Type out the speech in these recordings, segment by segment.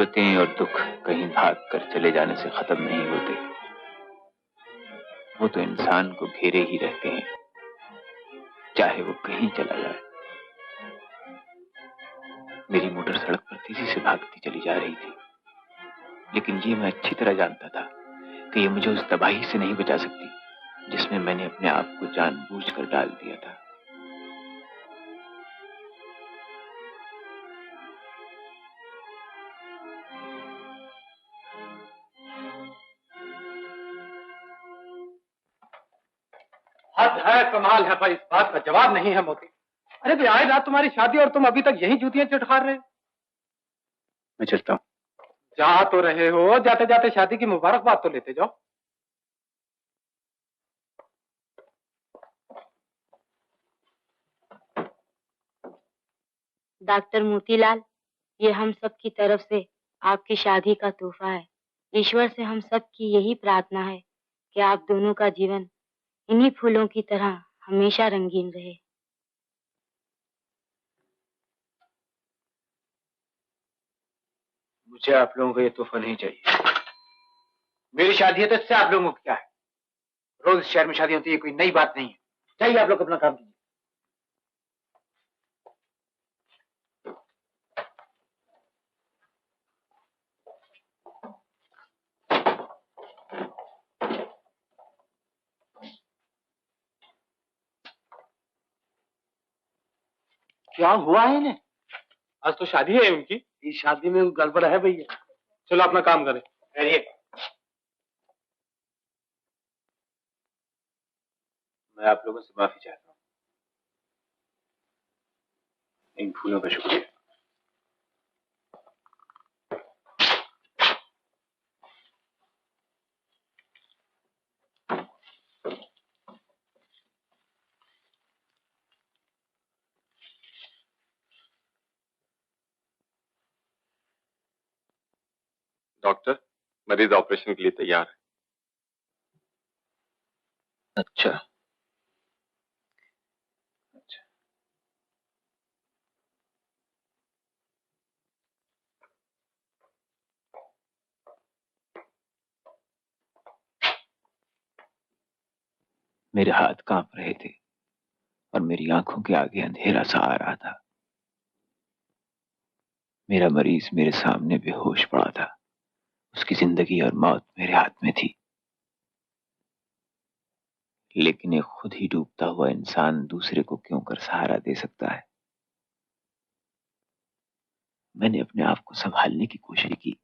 मुसीबतें और दुख कहीं भाग कर चले जाने से खत्म नहीं होते, वो तो इंसान को घेरे ही रहते हैं, चाहे वो कहीं चला जाए। मेरी मोटर सड़क पर तेजी से भागती चली जा रही थी, लेकिन ये मैं अच्छी तरह जानता था कि ये मुझे उस तबाही से नहीं बचा सकती जिसमें मैंने अपने आप को जानबूझकर डाल दिया था। हद है, कमाल है भाई, इस बात का जवाब नहीं है मोती। अरे भाई, आज रात तुम्हारी शादी और तुम अभी तक यही जूतियां चटखार रहे हो। मैं चलता हूँ। जा तो रहे हो, जाते जाते शादी की मुबारकबाद तो लेते जाओ। डॉक्टर मोतीलाल, ये हम सब की तरफ से आपकी शादी का तोहफा है। ईश्वर से हम सब की यही प्रार्थना है कि आप दोनों का जीवन इन्हीं फूलों की तरह हमेशा रंगीन रहे। मुझे आप लोगों का ये तोहफा नहीं चाहिए। मेरी शादी है तो इससे आप लोगों को क्या है? रोज शहर में शादी होती है, कोई नई बात नहीं है। चाहिए आप लोग अपना काम कीजिए। क्या हुआ है इन्हें? आज तो शादी है उनकी। इस शादी में गड़बड़ है भैया। चलो अपना काम करें। मैं आप लोगों से माफी चाहता हूँ। इन फूलों का शुक्रिया। डॉक्टर, मरीज ऑपरेशन के लिए तैयार है। अच्छा, मेरे हाथ कांप रहे थे और मेरी आंखों के आगे अंधेरा सा आ रहा था। मेरा मरीज मेरे सामने बेहोश पड़ा था। उसकी जिंदगी और मौत मेरे हाथ में थी। लेकिन एक खुद ही डूबता हुआ इंसान दूसरे को क्यों कर सहारा दे सकता है? मैंने अपने आप को संभालने की कोशिश की।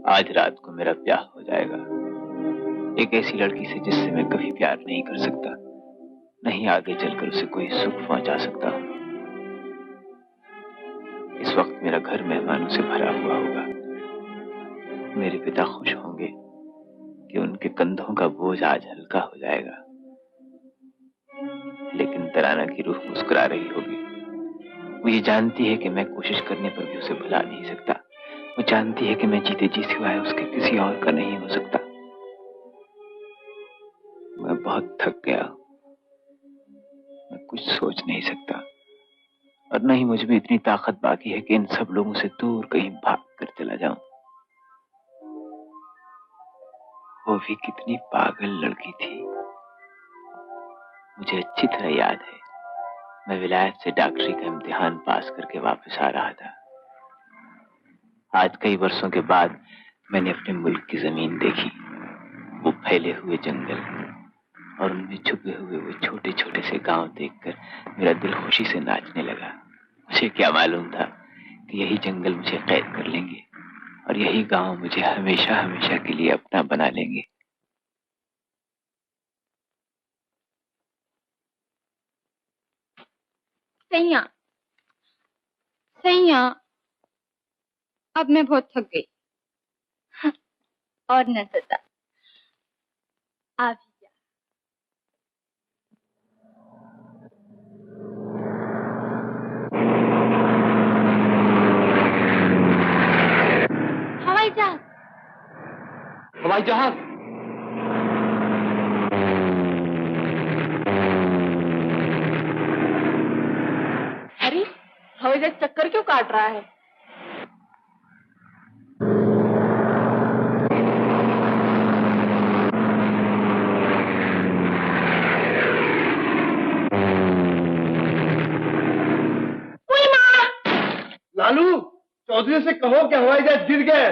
आज रात को मेरा ब्याह हो जाएगा एक ऐसी लड़की से जिससे मैं कभी प्यार नहीं कर सकता, नहीं आगे चलकर उसे कोई सुख पहुंचा सकता हूं। इस वक्त मेरा घर मेहमानों से भरा हुआ होगा। मेरे पिता खुश होंगे कि उनके कंधों का बोझ आज हल्का हो जाएगा। लेकिन तराना की रूह मुस्कुरा रही होगी। वो ये जानती है कि मैं कोशिश करने पर भी उसे भुला नहीं सकता। वो जानती है कि मैं जीते जी सिवाय उसके किसी और का नहीं हो सकता। मैं बहुत थक गया हूं। मैं कुछ सोच नहीं सकता और न ही मुझ में इतनी ताकत बाकी है कि इन सब लोगों से दूर कहीं भाग कर चला जाऊं। वो भी कितनी पागल लड़की थी। मुझे अच्छी तरह याद है, मैं विलायत से डॉक्टरी का इम्तिहान पास करके वापस आ रहा था। आज कई वर्षों के बाद मैंने अपने मुल्क की जमीन देखी। वो फैले हुए जंगल और उनमें छुपे हुए वो छोटे छोटे से गांव देखकर मेरा दिल खुशी से नाचने लगा। मुझे क्या मालूम था कि यही जंगल मुझे कैद कर लेंगे और यही गांव मुझे हमेशा हमेशा के लिए अपना बना लेंगे। सैया सैया, अब मैं बहुत थक गई और न सता। आप ही जा। हवाई जहाज, हवाई जहाज। अरे हवाई जहाज चक्कर क्यों काट रहा है? लालू, चौधरी से कहो कि हवाई जहाज गिर गए।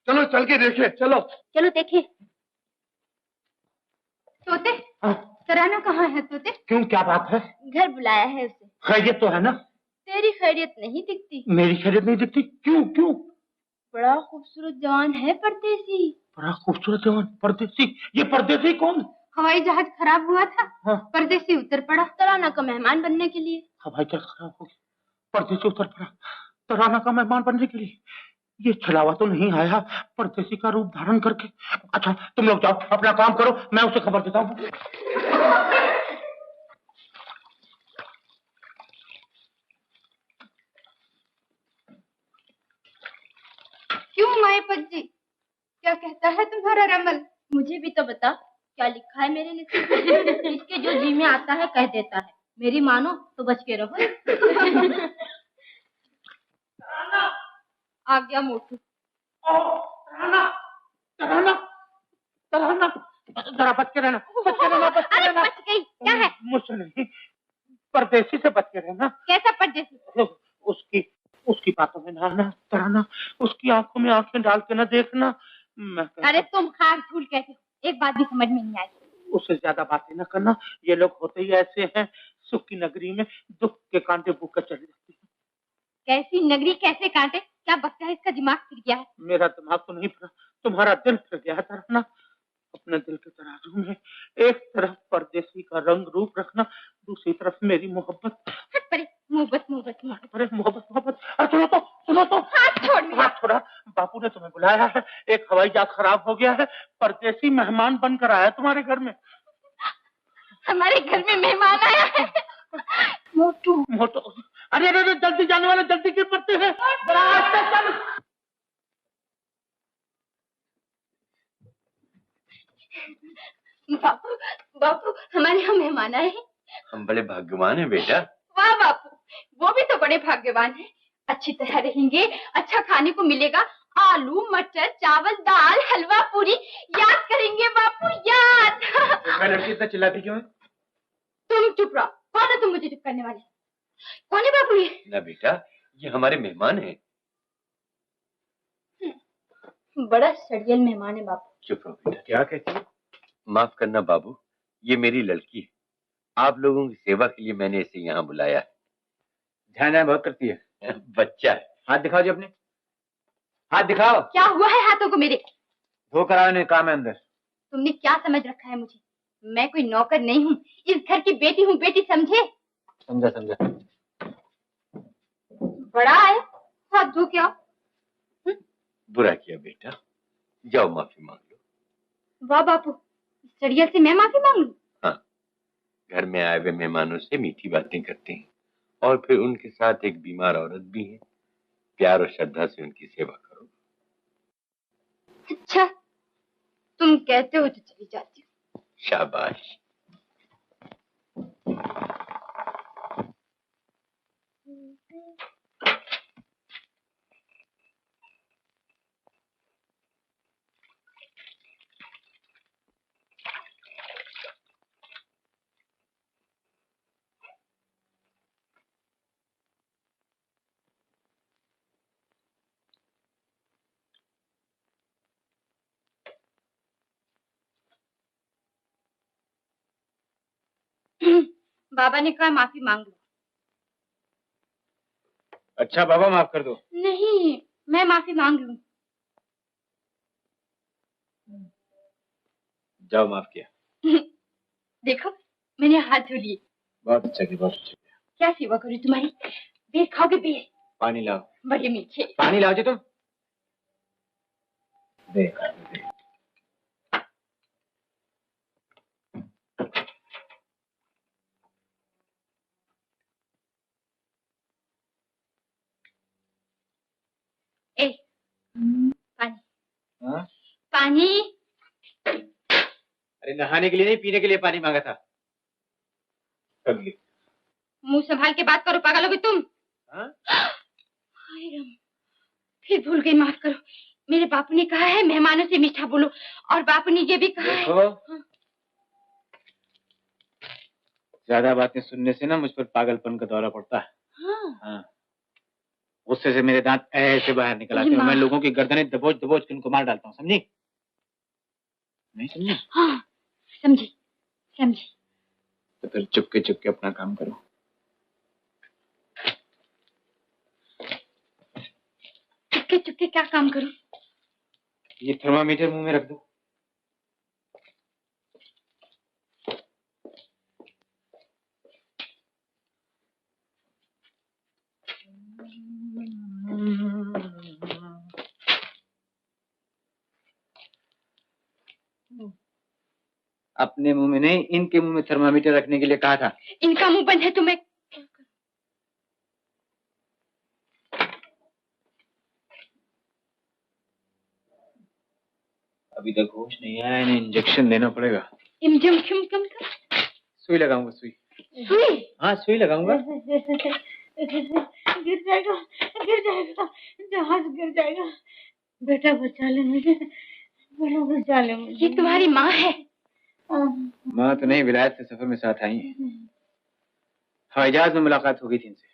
चलो चल के देखे। चलो चलो देखिए। तोते, तराना कहाँ है तोते? क्यों, क्या बात है? घर बुलाया है उसे। खैरियत तो है ना? तेरी खैरियत नहीं दिखती। मेरी खैरियत नहीं दिखती? क्यों क्यों? बड़ा खूबसूरत जवान है परदेसी। बड़ा खूबसूरत जवान परदेसी? ये परदेसी कौन? हवाई जहाज खराब हुआ था। हाँ। परदेसी उतर पड़ा तराना का मेहमान बनने के लिए। हवाई जहाज खराब हो गया, परदेसी उतर पड़ा तराना का मेहमान बनने के लिए। ये छलावा तो नहीं आया परदेसी का रूप धारण करके। अच्छा तुम लोग जाओ, अपना काम करो, मैं उसे खबर देता हूँ। क्यों मायापत जी, क्या कहता है तुम्हारा रमल? मुझे भी तो बता, क्या लिखा है मेरे नसीब में? इसके जो जी में आता है कह देता है। मेरी मानो तो बच के रहो। आ गया मोटू। तराना, तराना, तराना, जरा बच के रहना, बच के रहना, बच के रहना। बच गई, क्या है? मुझसे नहीं, परदेसी से बच के रहना। कैसा परदेसी? उसकी उसकी बातों में ना आना तराना, उसकी आंखों में आंखें डाल के ना देखना। अरे तुम खाक झूल कहते हो, एक बात भी समझ में नहीं आई। उससे ज्यादा बातें न करना, ये लोग होते ही ऐसे हैं। सुख की नगरी में दुख के कांटे भूख कर चली जाती है। कैसी नगरी कैसे कांटे? क्या बच्चा है, इसका दिमाग फिर गया है? मेरा दिमाग तो नहीं फिरा, तुम्हारा दिल फिर गया तराना। अपने दिल के तराजू में एक तरफ परदेसी का रंग रूप रखना, दूसरी तरफ मेरी मोहब्बत। हट परे, मोहब्बत मोहब्बत मोहब्बत। अरे मोहब्बत मोहब्बत, अरे सुनो तो हाथ छोड़ मेरा। हाथ छोड़ा। बापू ने तुम्हें बुलाया है, एक हवाई जहाज खराब हो गया है, परदेसी मेहमान बनकर आया तुम्हारे घर में। हमारे घर में मेहमान आया है। मोटू मोटू, अरे अरे जल्दी जाने वाले, जल्दी गिर पड़ते हैं। बड़ा आस्ते चल। बापू बापू, हमारे यहाँ मेहमान आए हैं। हम बड़े भाग्यवान हैं बेटा। वाह बापू, वो भी तो बड़े भाग्यवान हैं। अच्छी तरह रहेंगे, अच्छा खाने को मिलेगा। आलू मटर चावल दाल हलवा पूरी याद करेंगे बापू, याद। लड़की इतना चिल्लाती क्यों है? तुम चुप रहो। कौन है तुम मुझे चुप करने वाले? कौन है बापू ये? ना बेटा, ये हमारे मेहमान हैं। बड़ा सड़ियल मेहमान है बापू। चुप रहो बेटा। क्या कहती है? माफ करना बाबू, ये मेरी लड़की है। आप लोगों की सेवा के लिए मैंने इसे यहाँ बुलाया है। ध्यान बहुत करती है। बच्चा है। हाथ दिखाओ जी अपने, हाथ दिखाओ। क्या हुआ है हाथों को मेरे? धोकर आओ, काम है अंदर। तुमने क्या समझ रखा है मुझे? मैं कोई नौकर नहीं हूँ, इस घर की बेटी हूँ, बेटी समझे? समझा समझा। बड़ा है, हाथ धो के आओ। बुरा किया बेटा, जाओ माफी मांग लो। वाह बापू, सड़ियल से मैं माफी मांग लूं? हाँ, घर में आए हुए मेहमानों से मीठी बातें करते हैं और फिर उनके साथ एक बीमार औरत भी है। प्यार और श्रद्धा से उनकी सेवा करो। अच्छा, तुम कहते हो तो चली जाती हूँ। शाबाश। बाबा ने कहा माफी मांग लो। अच्छा बाबा माफ कर दो। नहीं, मैं माफी मांग लूं। जाओ, माफ किया। देखो, मैंने हाथ धो लिए। बहुत अच्छा किया, बहुत अच्छा किया। क्या सेवा करूं तुम्हारी? बेर खाओगे? बेर पानी लाओ। बड़े मीठे। पानी लाओ जी तुम। देख ए पानी। हाँ? पानी। अरे नहाने के लिए नहीं, पीने के लिए पानी मांगा था। मुंह संभाल के बात करो, पागल हो गई तुम? हाँ? हाय राम, फिर भूल गई, माफ करो। मेरे बापू ने कहा है मेहमानों से मीठा बोलो, और बापू ने ये भी कहा है। हाँ। ज्यादा बातें सुनने से ना मुझ पर पागलपन का दौरा पड़ता है। हाँ। गुस्से से मेरे दांत ऐसे बाहर निकल आते हैं। मैं लोगों की गर्दनें दबोच दबोच के उनको मार डालता हूँ, समझी? नहीं समझी? हाँ समझी समझी। तो फिर चुपके चुपके अपना काम करो। चुपके चुपके क्या काम करूं? ये थर्मामीटर मुंह में रख दो। अपने मुंह में नहीं, इनके मुंह में थर्मामीटर रखने के लिए कहा था। इनका मुंह बंद है तो मैं क्या करूं? अभी तक होश नहीं आया, इन्हें इंजेक्शन देना पड़ेगा। इंजेक्शन? सुई लगाऊंगा, सुई। सुई? हाँ सुई लगाऊंगा। गिर जाएगा, जहाज गिर जाएगा। बेटा बचा ले मुझे, बेटा बचा ले मुझे। ये तुम्हारी माँ है? माँ तो नहीं, विलायत से सफर में साथ आई है। हवाई जहाज में मुलाकात हो गई थी इनसे।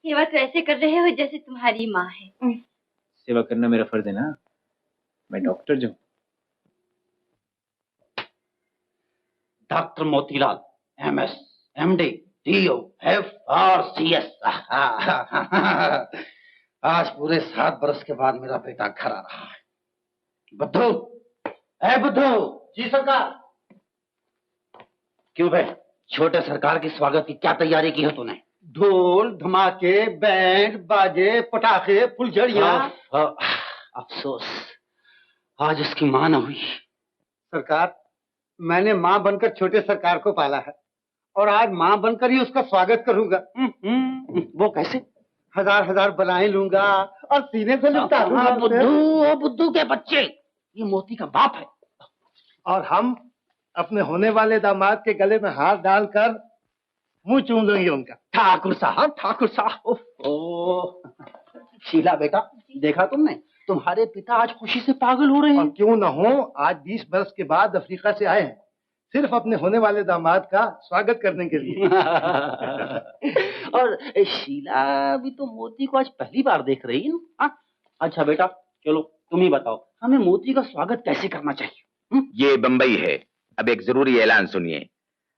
सेवा तो ऐसे कर रहे हो जैसे तुम्हारी माँ है। सेवा करना मेरा फर्ज है ना, मैं डॉक्टर जो। Doctor Motilal, MS, MD, DO, FRCS। आज पूरे 7 बरस के बाद मेरा बेटा घर आ रहा है। बुद्धू, ए बुद्धू। जी सरकार। क्यों भाई, छोटे सरकार के स्वागत की क्या तैयारी की है तूने? ढोल धमाके, बैंड बाजे, पटाखे, फुलझड़ियां। अफसोस आज उसकी मां न हुई। सरकार, मैंने मां बनकर छोटे सरकार को पाला है, और आज मां बनकर ही उसका स्वागत करूंगा। वो कैसे? 1000 बनाए लूंगा और सीने से लिपटा दूंगा। बुद्धू के बच्चे, ये मोती का बाप है। और हम अपने होने वाले दामाद के गले में हाथ डालकर मुंह चूम लेंगे उनका। ठाकुर साहब, ठाकुर साहब। ओह शीला बेटा, देखा तुमने, तुम्हारे पिता आज खुशी से पागल हो रहे हैं। और क्यों न हो, आज 20 बरस के बाद अफ्रीका से आए हैं, सिर्फ अपने होने वाले दामाद का स्वागत करने के लिए। और शीला भी तो मोती को आज पहली बार देख रही है। अच्छा बेटा, चलो तुम ही बताओ, हमें मोती का स्वागत कैसे करना चाहिए? ये बंबई है। अब एक जरूरी ऐलान सुनिए।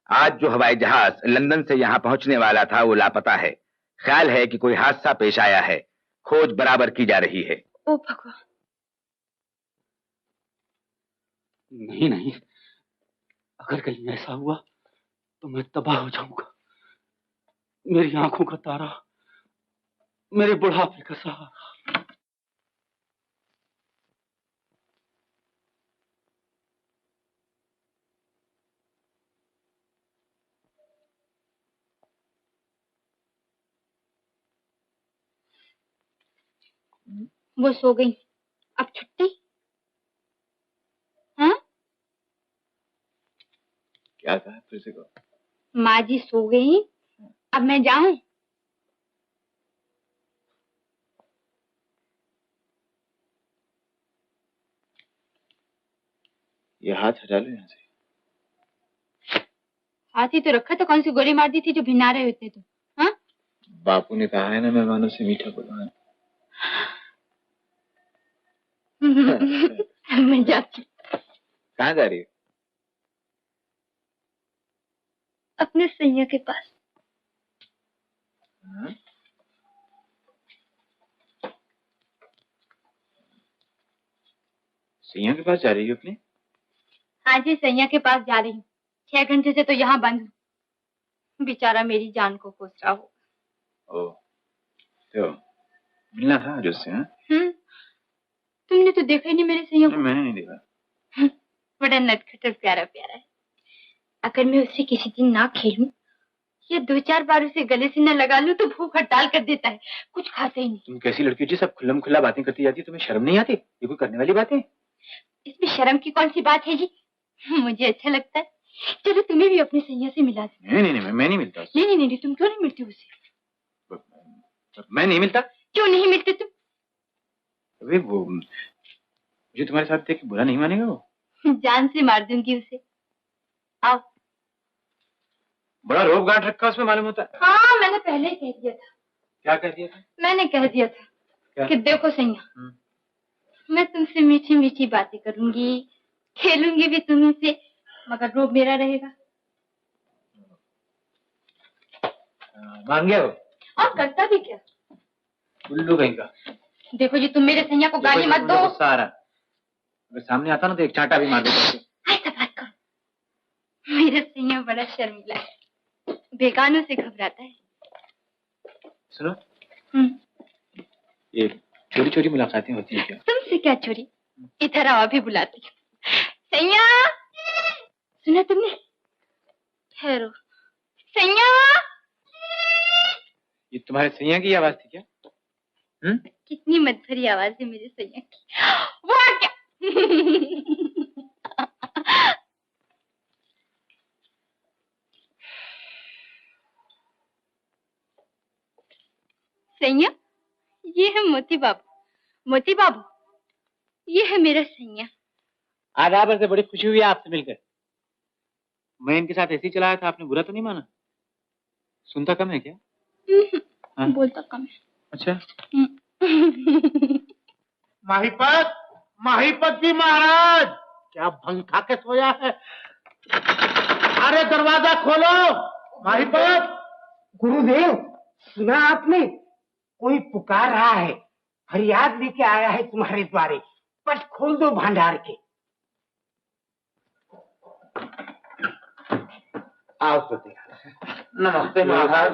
आज जो हवाई जहाज लंदन से यहाँ पहुंचने वाला था वो लापता है। ख्याल है कि कोई हादसा पेश आया है। खोज बराबर की जा रही है। ओ भगवान। नहीं नहीं, अगर कहीं ऐसा हुआ तो मैं तबाह हो जाऊंगा। मेरी आंखों का तारा, मेरे बुढ़ापे का सहारा। वो सो गई, अब छुट्टी? हाँ? क्या कहा फिर से कहो। माँ जी सो गई, अब मैं जाऊं? ये हाथ हटा लो यहाँ से। हाथ ही तो रखा, तो कौन सी गोली मार दी थी जो भिन्ना रहे होते तो? हाँ? बापू ने कहा है ना मेहमानों से मीठा बोलो। मैं जाती। कहाँ जा रही है? अपने सैया के पास। हाँ? सैया के पास जा रही है अपने? हाँ जी, सैया के पास जा रही हूँ। 6 घंटे से तो यहाँ बंद हूँ। बेचारा मेरी जान को कोस रहा हो। ओ, तो मिलना था जो उससे? तुमने तो देखा ही नहीं मेरे सैया को। मैंने नहीं देखा। बड़ा नटखट और प्यारा प्यारा है। अगर मैं उससे किसी दिन ना खेलूं या 2-4 बार उसे गले से न लगा लूं तो भूख हड़ताल कर देता है, कुछ खाता ही नहीं। तुम कैसी लड़की हो जी, सब खुल्लम खुल्ला बातें करती जाती है, तुम्हें शर्म नहीं आती? ये कोई करने वाली बात है? इसमें शर्म की कौन सी बात है जी? मुझे अच्छा लगता है। चलो तुम्हें भी अपने सैया से मिला दो। नहीं, मैं नहीं मिलता। नहीं, तुम क्यों नहीं मिलती उससे? मैं नहीं मिलता। क्यों नहीं मिलते तुम? अभी वो मुझे तुम्हारे साथ देख के बुरा नहीं मानेगा वो? जान से मार दूंगी उसे। आओ। बड़ा रोब गांठ रखा उसमें मालूम होता है। हाँ, मैंने पहले ही कह दिया था। क्या कह दिया था? मैंने कह दिया था कि देखो सैया, मैं तुमसे मीठी मीठी बातें करूंगी, खेलूंगी भी तुमसे, मगर रोब मेरा रहेगा। मान गया वो? और करता भी क्या? उल्लू कहीं का। देखो जी, तुम मेरे सैया को गाली मत दो। गुस्सा आ रहा है। अगर सामने आता ना तो एक चांटा भी मार देता। ऐसा बात करो। मेरा सैया बड़ा शर्मीला है, बेगानों से घबराता है। सुनो, ये चोरी चोरी मुलाकातें होती हैं क्या? तुमसे क्या चोरी? इधर आओ, अभी बुलाती हूँ। सैया, सुना तुमने? ठहरो। सैया, ये तुम्हारे सैया की आवाज थी क्या? कितनी मधुरी आवाज है मेरे सैया की। वो आ क्या? सैया, ये है मोती बाबू। मोती बाबू, ये है मेरा सैया। आदाब से बड़ी खुशी हुई आपसे मिलकर। मैं इनके साथ ऐसे ही चलाया था, आपने बुरा तो नहीं माना? सुनता कम है क्या? बोलता कम है। अच्छा। माहीपत जी महाराज, क्या भंग खा के सोया है? अरे दरवाजा खोलो। माहीपत। गुरुदेव, सुना आपने? कोई पुकार रहा है, फरियाद लेके आया है तुम्हारे द्वारे। बस खोल दो भंडार के। आओ तो नमस्ते महाराज।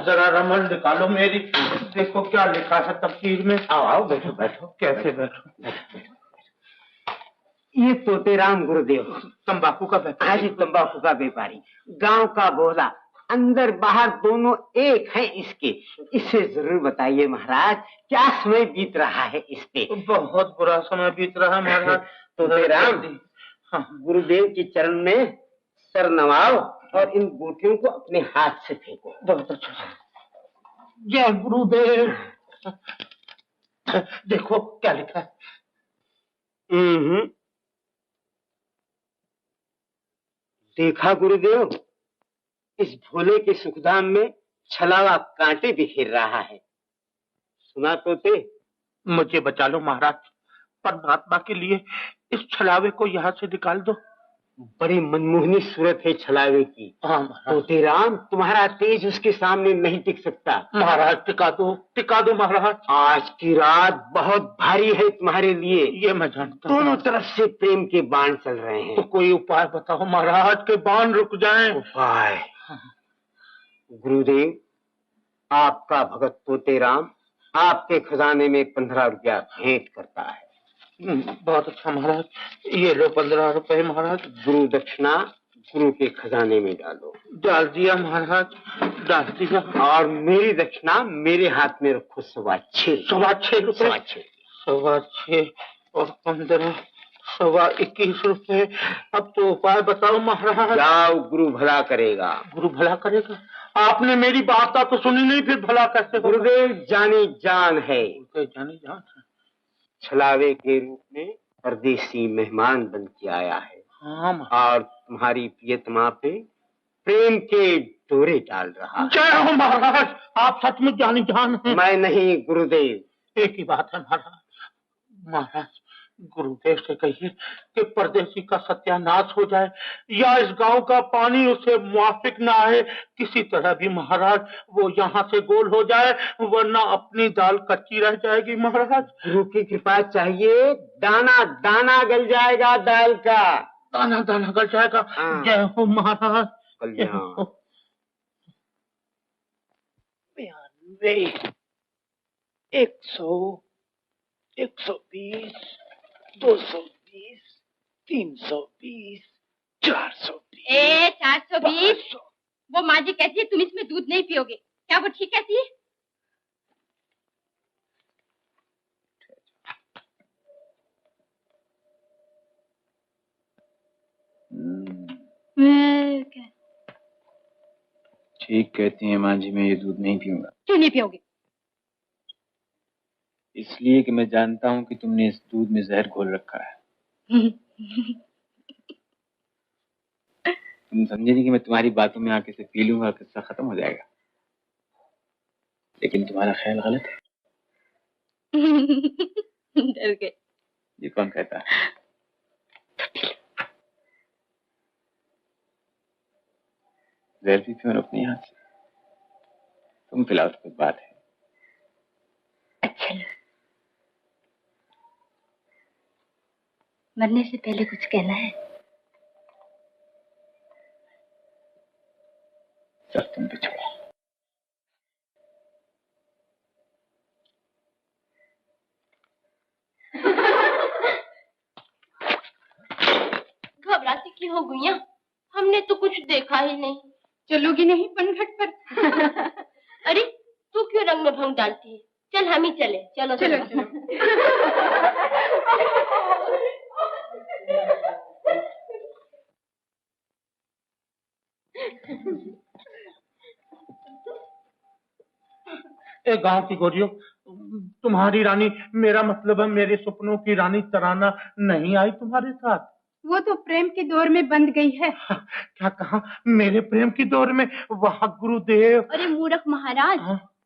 जरा रमन निकालो मेरी, देखो क्या लिखा है तफसीर में। आओ बैठो बैठो। कैसे बैठो? ये तोतेराम गुरुदेव, तंबाकू का व्यापारी। तंबाकू का व्यापारी, गांव का बोला, अंदर बाहर दोनों एक हैं इसके। इसे जरूर बताइए महाराज, क्या समय बीत रहा है इस पे? बहुत बुरा समय बीत रहा है महाराज। तोतेराम, गुरुदेव के चरण में सर नवाओ और इन बूटियों को अपने हाथ से फेंको। बहुत अच्छा। जय गुरुदेव। देखो क्या लिखा है। देखा गुरुदेव, इस भोले के सुखधाम में छलावा कांटे बिखेर रहा है। सुना तोते? मुझे बचा लो महाराज, परमात्मा के लिए इस छलावे को यहाँ से निकाल दो। बड़ी मनमोहनी सूरत है छलावे की। तोतेराम, तुम्हारा तेज उसके सामने नहीं टिक सकता। महाराज टिका दो महाराज। आज की रात बहुत भारी है तुम्हारे लिए। ये मैं जानता हूँ। दोनों तरफ से प्रेम के बाण चल रहे हैं। तो कोई उपाय बताओ महाराज, के बाण रुक जाएं। उपाय? गुरुदेव, आपका भगत तोतेराम आपके खजाने में 15 रुपया भेंट करता है। बहुत अच्छा महाराज, ये लो 15 रुपए महाराज। गुरु दक्षिणा गुरु के खजाने में डालो। डाल दिया महाराज, डाल दिया। और मेरी दक्षिणा मेरे हाथ में रखो 6.25 रुपए। 6.25 और 15, 21 रुपए। अब तो उपाय बताओ महाराज। जाओ, गुरु भला करेगा। गुरु भला करेगा? आपने मेरी बात तो सुनी नहीं, फिर भला कैसे? गुरुदेव जानी जान है। जानी जान है। छलावे के रूप में परदेसी मेहमान बन के आया है। और तुम्हारी प्रियतमा पे प्रेम के डोरे डाल रहा है। जय हो महाराज, आप सचमुच जानी जान हैं। मैं नहीं गुरुदेव। एक ही बात है महाराज, गुरुदेव से कहिए कि परदेसी का सत्यानाश हो जाए या इस गांव का पानी उसे मुआफिक ना आए, किसी तरह भी महाराज वो यहाँ से गोल हो जाए, वरना अपनी दाल कच्ची रह जाएगी महाराज। गुरु की कृपा चाहिए, दाना दाना गल जाएगा दाल का। दाना दाना गल जाएगा। जय हो महाराज। वे 100, 120, 220, 320, 420। 420? वो माँ जी कहती है तुम इसमें दूध नहीं पियोगे, क्या वो ठीक कहती है? क्या? ठीक कहती हैं माँ जी, मैं ये दूध नहीं पीऊंगा। क्यों नहीं पियोगे? इसलिए कि मैं जानता हूँ कि तुमने इस दूध में जहर घोल रखा है। तुम समझे नहीं कि मैं तुम्हारी बातों में आके से पी लूंगा, किस्सा खत्म हो जाएगा। लेकिन तुम्हारा ख्याल गलत है। डर गए। ये कौन कहता है? जहर भी क्यों अपने हाथ से? तुम पिलाओ तो कुछ बात है। अच्छा लो। मरने से पहले कुछ कहना है? सब तुम पे छोड़ो। घबराती क्यों हो गई? हमने तो कुछ देखा ही नहीं। चलोगी नहीं पनघट पर? अरे तू क्यों रंग में भंग डालती है? चल हम ही चले। चलो चलो, चलो। ए गांव की गोरियों, तुम्हारी रानी, मेरा मतलब है मेरे सपनों की रानी तराना नहीं आई तुम्हारे साथ? वो तो प्रेम के दौर में बंध गई है। क्या कहा? मेरे प्रेम की दौर में? वाह गुरुदेव। अरे मूर्ख महाराज,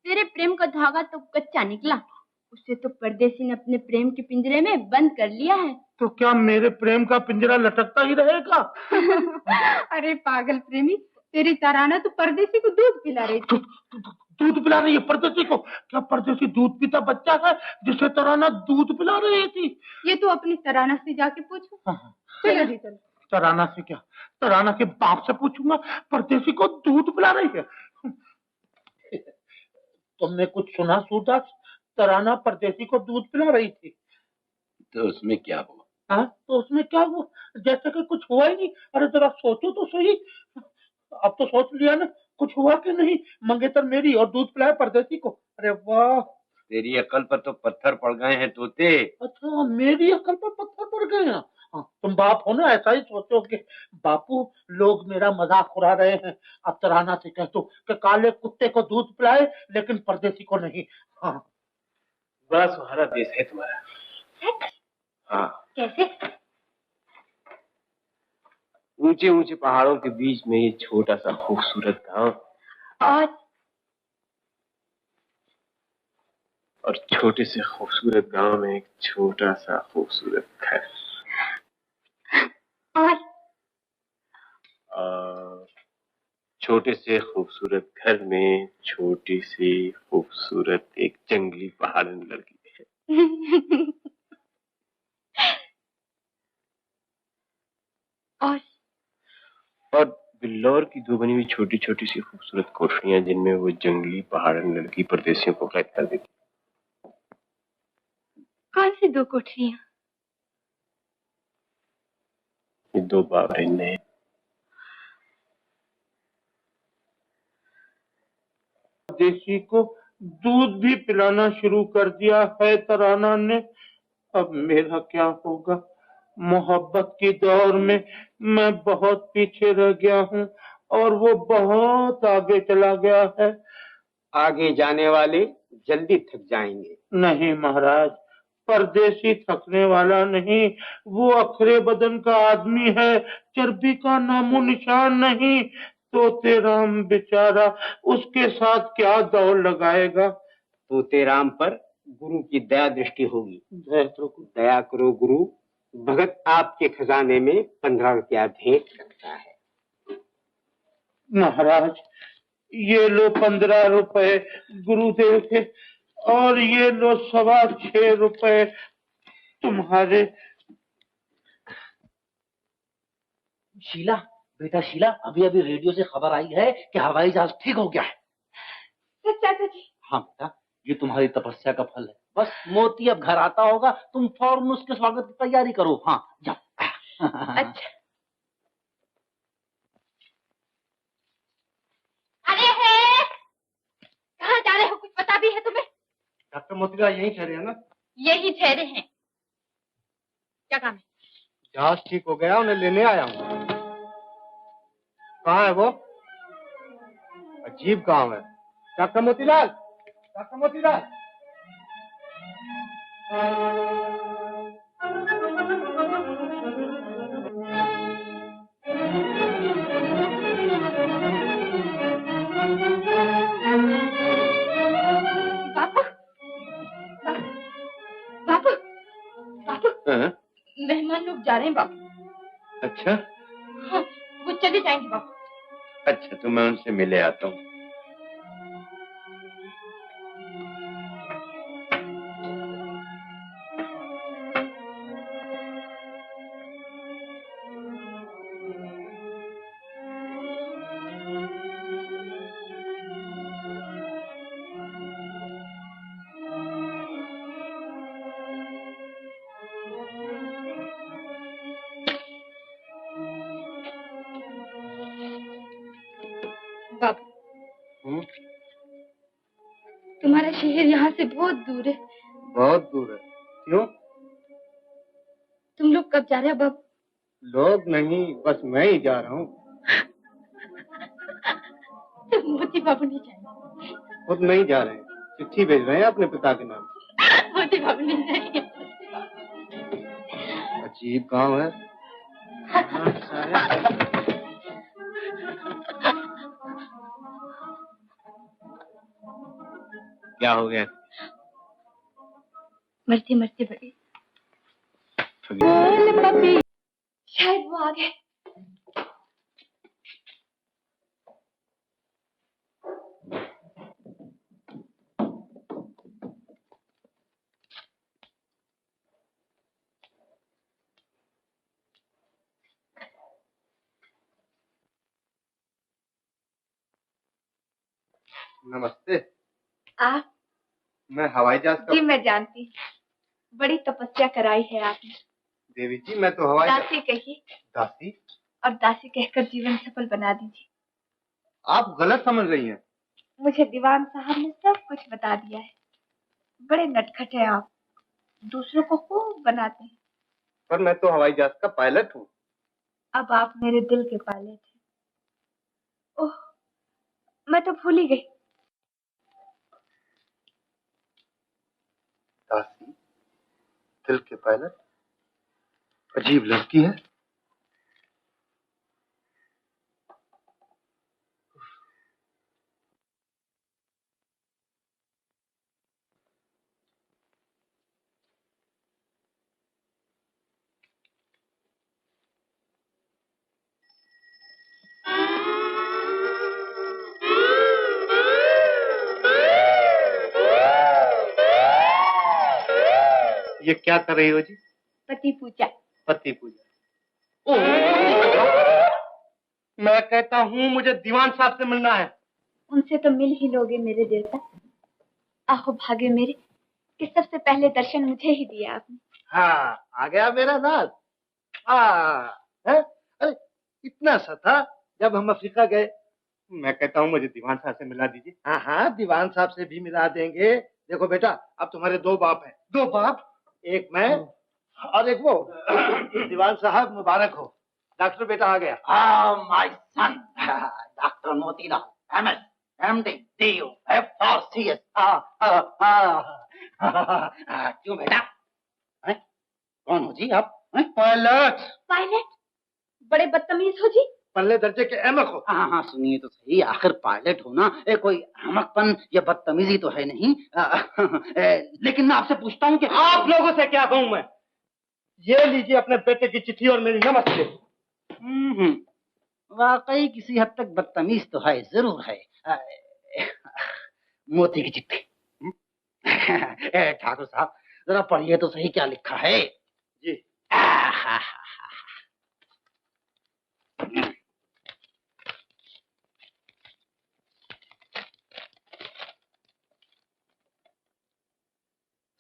तेरे प्रेम का धागा तो कच्चा निकला। उसे तो परदेसी ने अपने प्रेम के पिंजरे में बंद कर लिया है। तो क्या मेरे प्रेम का पिंजरा लटकता ही रहेगा? अरे पागल प्रेमी, तेरी तराना तो परदेसी को दूध पिला रही थी। दूध पिला रही है परदेसी को? क्या परदेसी दूध पीता बच्चा है जिसे तराना दूध पिला रही थी? ये तो अपनी तराना से जाके पूछो। चलो जी चलो। तराना से क्या? तराना के बाप से पूछूंगा परदेसी को दूध पिला रही है। तुमने कुछ सुना सूरदास? तराना परदेसी को दूध पिला रही थी। तो उसमें क्या हुआ? हाँ, तो उसमें क्या हुआ? जैसे कि कुछ हुआ ही नहीं। अरे जरा सोचो तो सही। अब तो सोच लिया ना, कुछ हुआ कि नहीं? मंगेतर मेरी और दूध पिलाए परदेसी को। अरे वाह, तेरी अकल पर तो पत्थर पड़ गए हैं तोते। अच्छा मेरी अकल पर पत्थर पड़ गए हैं? हाँ, तुम बाप हो ना, ऐसा ही सोचोगे। बापू, लोग मेरा मजाक उड़ा रहे हैं। अब तराना से कह दो कि काले कुत्ते को दूध पिलाए लेकिन परदेसी को नहीं। हाँ, बड़ा सुहाना देश है तुम्हारा। हाँ, कैसे? ऊंचे ऊंचे पहाड़ों के बीच में ये छोटा सा खूबसूरत गांव और छोटे से खूबसूरत गांव में एक छोटा सा खूबसूरत घर और छोटे से खूबसूरत घर में छोटी सी खूबसूरत एक जंगली पहाड़न लड़की है। और बिल्लौर की दो बनी हुई छोटी छोटी सी खूबसूरत कोठरियां जिनमें वो जंगली पहाड़न लड़की परदेसियों को कैद कर देती। कौन सी दो कोठरियां? ये दो बाबरिन हैं। परदेसी को दूध भी पिलाना शुरू कर दिया है तराना ने। अब मेरा क्या होगा? मोहब्बत की दौर में मैं बहुत पीछे रह गया हूँ और वो बहुत आगे चला गया है। आगे जाने वाले जल्दी थक जाएंगे। नहीं महाराज, परदेसी थकने वाला नहीं, वो अखरे बदन का आदमी है, चर्बी का नामो निशान नहीं। तोतेराम बेचारा, उसके साथ क्या दौड़ लगाएगा? तोतेराम पर गुरु की दया दृष्टि होगी। दया करो गुरु, भगत आपके खजाने में 15 रुपया भेंट करता है। महाराज, ये लो 15 रुपए गुरुदेव के, और ये लो 6.25 रुपए तुम्हारे। शीला, बेटा शीला, अभी अभी रेडियो से खबर आई है कि हवाई जहाज ठीक हो गया है। सच चाचा जी? हाँ बेटा, ये तुम्हारी तपस्या का फल है। बस मोती अब घर आता होगा, तुम फौरन उसके स्वागत की तैयारी करो। हाँ जाओ। अच्छा। अरे है, कहाँ जा रहे हो? कुछ पता भी है तुम्हें? डॉक्टर मोतीलाल यहीं ठहरे हैं ना? यही ठहरे हैं। क्या काम है? जहाज ठीक हो गया, उन्हें लेने आया हूँ। कहाँ है वो? अजीब गांव है। Doctor Motilal, doctor Motilal. बापू, बापू, बापू, मेहमान लोग जा रहे हैं बापू। अच्छा हाँ, वो चले जाएंगे बापू। अच्छा, तो मैं उनसे मिले आता हूँ। बापू, तुम्हारा शहर यहाँ से बहुत दूर है। बहुत दूर है। क्यों? तुम लोग कब जा रहे हो बाबू? लोग नहीं, बस मैं ही जा रहा हूँ। तो मोती बाबू नहीं जाएंगे? खुद नहीं जा रहे हैं, चिट्ठी भेज रहे हैं अपने पिता के नाम। मोती बाबू नहीं जाएंगे। अजीब गांव है। क्या हो गया? मरते मरते बड़े। शायद वो आ गए। नमस्ते। आप? मैं हवाई जहाज का। जी मैं जानती, बड़ी तपस्या कराई है आपने। देवी जी, मैं तो हवाई दासी कहिए। दासी? और दासी कहकर जीवन सफल बना दीजिए। आप गलत समझ रही हैं। मुझे दीवान साहब ने सब कुछ बता दिया है। बड़े नटखट हैं आप, दूसरों को खूब बनाते हैं। पर मैं तो हवाई जहाज का पायलट हूँ। अब आप मेरे दिल के पायलट हैं। ओह, मैं तो भूल ही गई। दासी, दिल के पायलट, अजीब लड़की है। ये क्या कर रही हो जी? पति पूजा। पति पूजा? मैं कहता हूँ मुझे दीवान साहब से मिलना है। उनसे तो मिल ही लोगे मेरे देवता। आहो भागे मेरे कि सबसे पहले दर्शन मुझे ही दिया आपने। हाँ, आ गया मेरा नाज। है? अरे इतना सा था जब हम अफ्रीका गए। मैं कहता हूँ मुझे दीवान साहब से मिला दीजिए। हाँ हाँ, दीवान साहब से भी मिला देंगे। देखो बेटा, अब तुम्हारे दो बाप हैं। दो बाप? एक मैं और एक वो। दीवान साहब मुबारक हो। डॉक्टर बेटा आ गया। My son doctor Motilal, MS, MD, DO, FRCS। क्यों बेटा? कौन हो जी आप? पायलट। पायलट? बड़े बदतमीज हो जी। पहले दर्जे के अहमक हो। हाँ हाँ, सुनिए तो सही, आखिर पायलट हो ना, कोई हमकपन या बदतमीजी तो है नहीं। लेकिन मैं आपसे पूछता हूँ कि आप लोगों से क्या कहूँ मैं? ये लीजिए अपने बेटे की चिट्ठी और मेरी नमस्ते। वाकई किसी हद तक बदतमीज तो है, जरूर है। मोती की चिट्ठी। ठाकुर साहब, जरा पढ़िए तो सही क्या लिखा है। जी।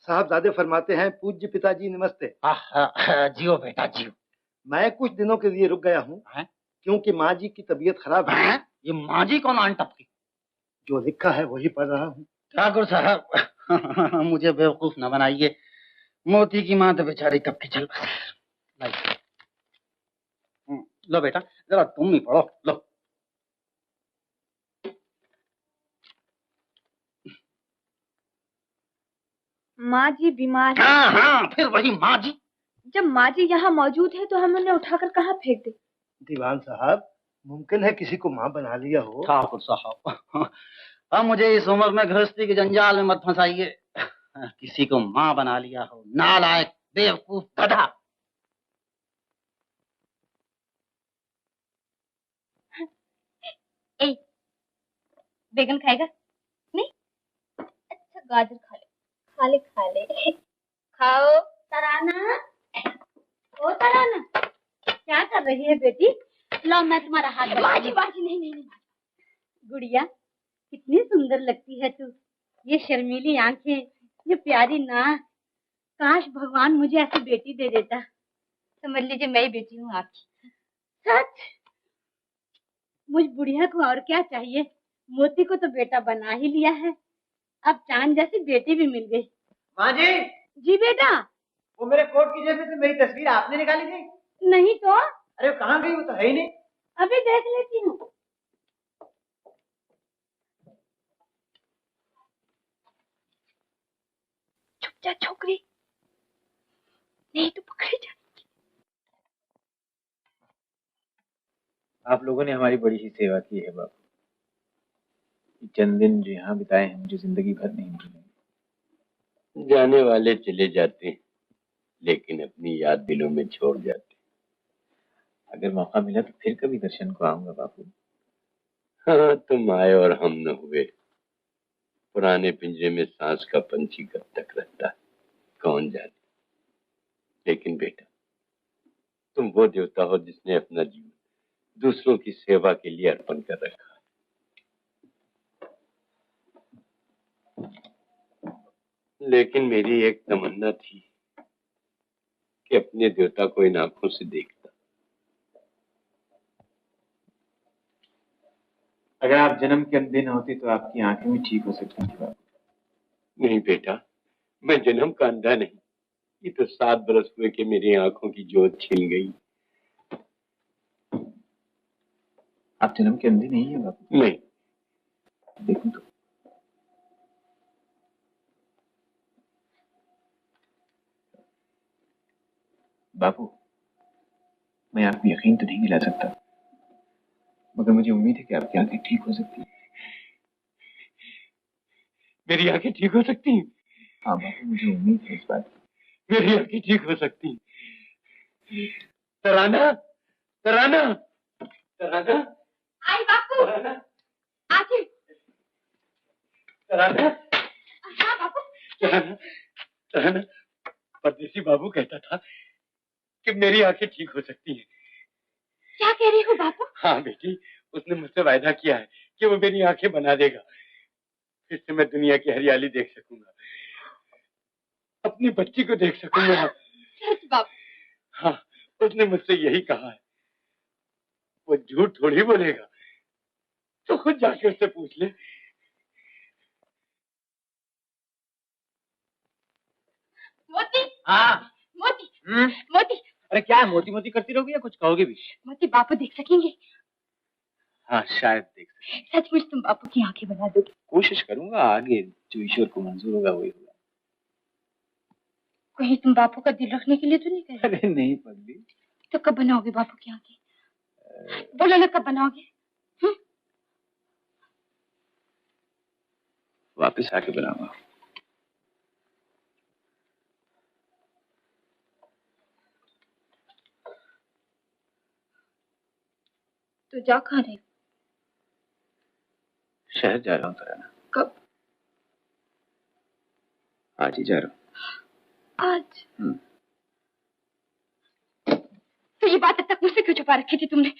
साहबजादे फरमाते हैं, पूज्य पिताजी नमस्ते। जियो बेटा जियो। मैं कुछ दिनों के लिए रुक गया हूँ क्योंकि माँ जी की तबीयत खराब है। ये माँ जी कौन आन टपकी? जो लिखा है वही पढ़ रहा हूँ। ठाकुर साहब मुझे बेवकूफ न बनाइए। मोती की माँ तो बेचारी कब की चल बसे। लो बेटा जरा तुम ही पढ़ो। लो माँ जी बीमार है। हाँ फिर वही माँ जी। जब माँ जी यहाँ मौजूद है तो हम उन्हें उठाकर कहाँ फेंक दे? दीवान साहब, मुमकिन है किसी को माँ बना लिया हो। ठाकुर साहब अब मुझे इस उम्र में गृहस्थी के जंजाल में मत फंसाइए। किसी को माँ बना लिया हो, नालायक बेवकूफ गधा। बैगन खाएगा? नहीं? अच्छा गाजर खा ले, खा ले खा ले। खाओ। तराना, ओ तराना, क्या कर रही है बेटी? लो मैं तुम्हारा हाथ बाजी बाजी नहीं नहीं नहीं। गुड़िया कितनी सुंदर लगती है तू। ये शर्मीली आंखें, ये प्यारी नाक। काश भगवान मुझे ऐसी बेटी दे देता। समझ लीजिए मैं ही बेटी हूँ आपकी। सच? मुझ बुढ़िया को और क्या चाहिए? मोती को तो बेटा बना ही लिया है, अब चांद जैसी बेटी भी मिल गई। माँ जी। जी बेटा। वो मेरे कोट की जेब में से मेरी तस्वीर आपने निकाली थी? नहीं तो। अरे कहाँ गई? वो तो है ही नहीं। अभी देख लेती हूँ। छुप जा छोकरी, नहीं तो पकड़े जा। आप लोगों ने हमारी बड़ी ही सेवा की है बापू। चंद दिन जो यहाँ बिताए हैं मुझे जिंदगी भर नहीं भूलेंगे। जाने वाले चले जाते हैं, लेकिन अपनी याद दिलों में छोड़ जाते। अगर मौका मिला तो फिर कभी दर्शन को आऊंगा बापू। हाँ तुम आए और हम न हुए। पुराने पिंजरे में सांस का पंछी कब तक रहता है कौन जाने। लेकिन बेटा तुम वो देवता हो जिसने अपना जीवन दूसरों की सेवा के लिए अर्पण कर रखा है। लेकिन मेरी एक तमन्ना थी कि अपने देवता को इन आंखों से देखता। अगर आप जन्म के अंधे न होते तो आपकी आंखें भी ठीक हो सकती थी बापू। नहीं बेटा, मैं जन्म का अंधा नहीं। ये तो 7 बरस हुए कि मेरी आंखों की जोत छिन गई। आप जन्म के अंधे नहीं है बापू। नहीं। देखो तो। बापू मैं आपको यकीन तो नहीं दिला सकता, मगर मुझे उम्मीद है कि आपकी आंखें ठीक हो सकती हैं। मेरी आंखें ठीक हो सकती हैं? हाँ बापू मुझे उम्मीद है इस बात की। मेरी आंखें ठीक हो सकती हैं। तराना, तराना, तराना। आई बापू। आके। तराना। हाँ बापू। तराना, तराना। परदेसी बाबू कहता था कि मेरी आंखें ठीक हो सकती हैं। क्या कह रही हो बापू? हाँ बेटी, उसने मुझसे वायदा किया है कि वो मेरी आंखें बना देगा। फिर से मैं दुनिया की हरियाली देख सकूंगा, अपनी बच्ची को देख सकूंगा। सच बापू? हाँ, उसने मुझसे यही कहा है। वो झूठ थोड़ी बोलेगा, तो खुद जाके उससे पूछ ले। मोती। हाँ। मोती। मोती। अरे क्या मोती मोती करती रहोगी या कुछ कहोगे भी? मोती बापू देख सकेंगे? हाँ शायद देख सकते। सचमुच तुम बापू की आंखें बना दोगे? कोशिश करूंगा, आगे जो ईश्वर को मंजूर होगा वही होगा। कहीं तुम बापू का दिल रखने के लिए तो नहीं कह रहे? अरे नहीं पगली। तो कब बनाओगे बापू की आंखें? बोलो ना कब बनाओगे? वापस आके बनाऊंगा। तो जा कहाँ रहे? शहर जा रहा हूँ तराना। कब? आज ही जा रहा हूँ। आज? तो ये बात अब तक मुझसे क्यों छुपा रखी थी तुमने?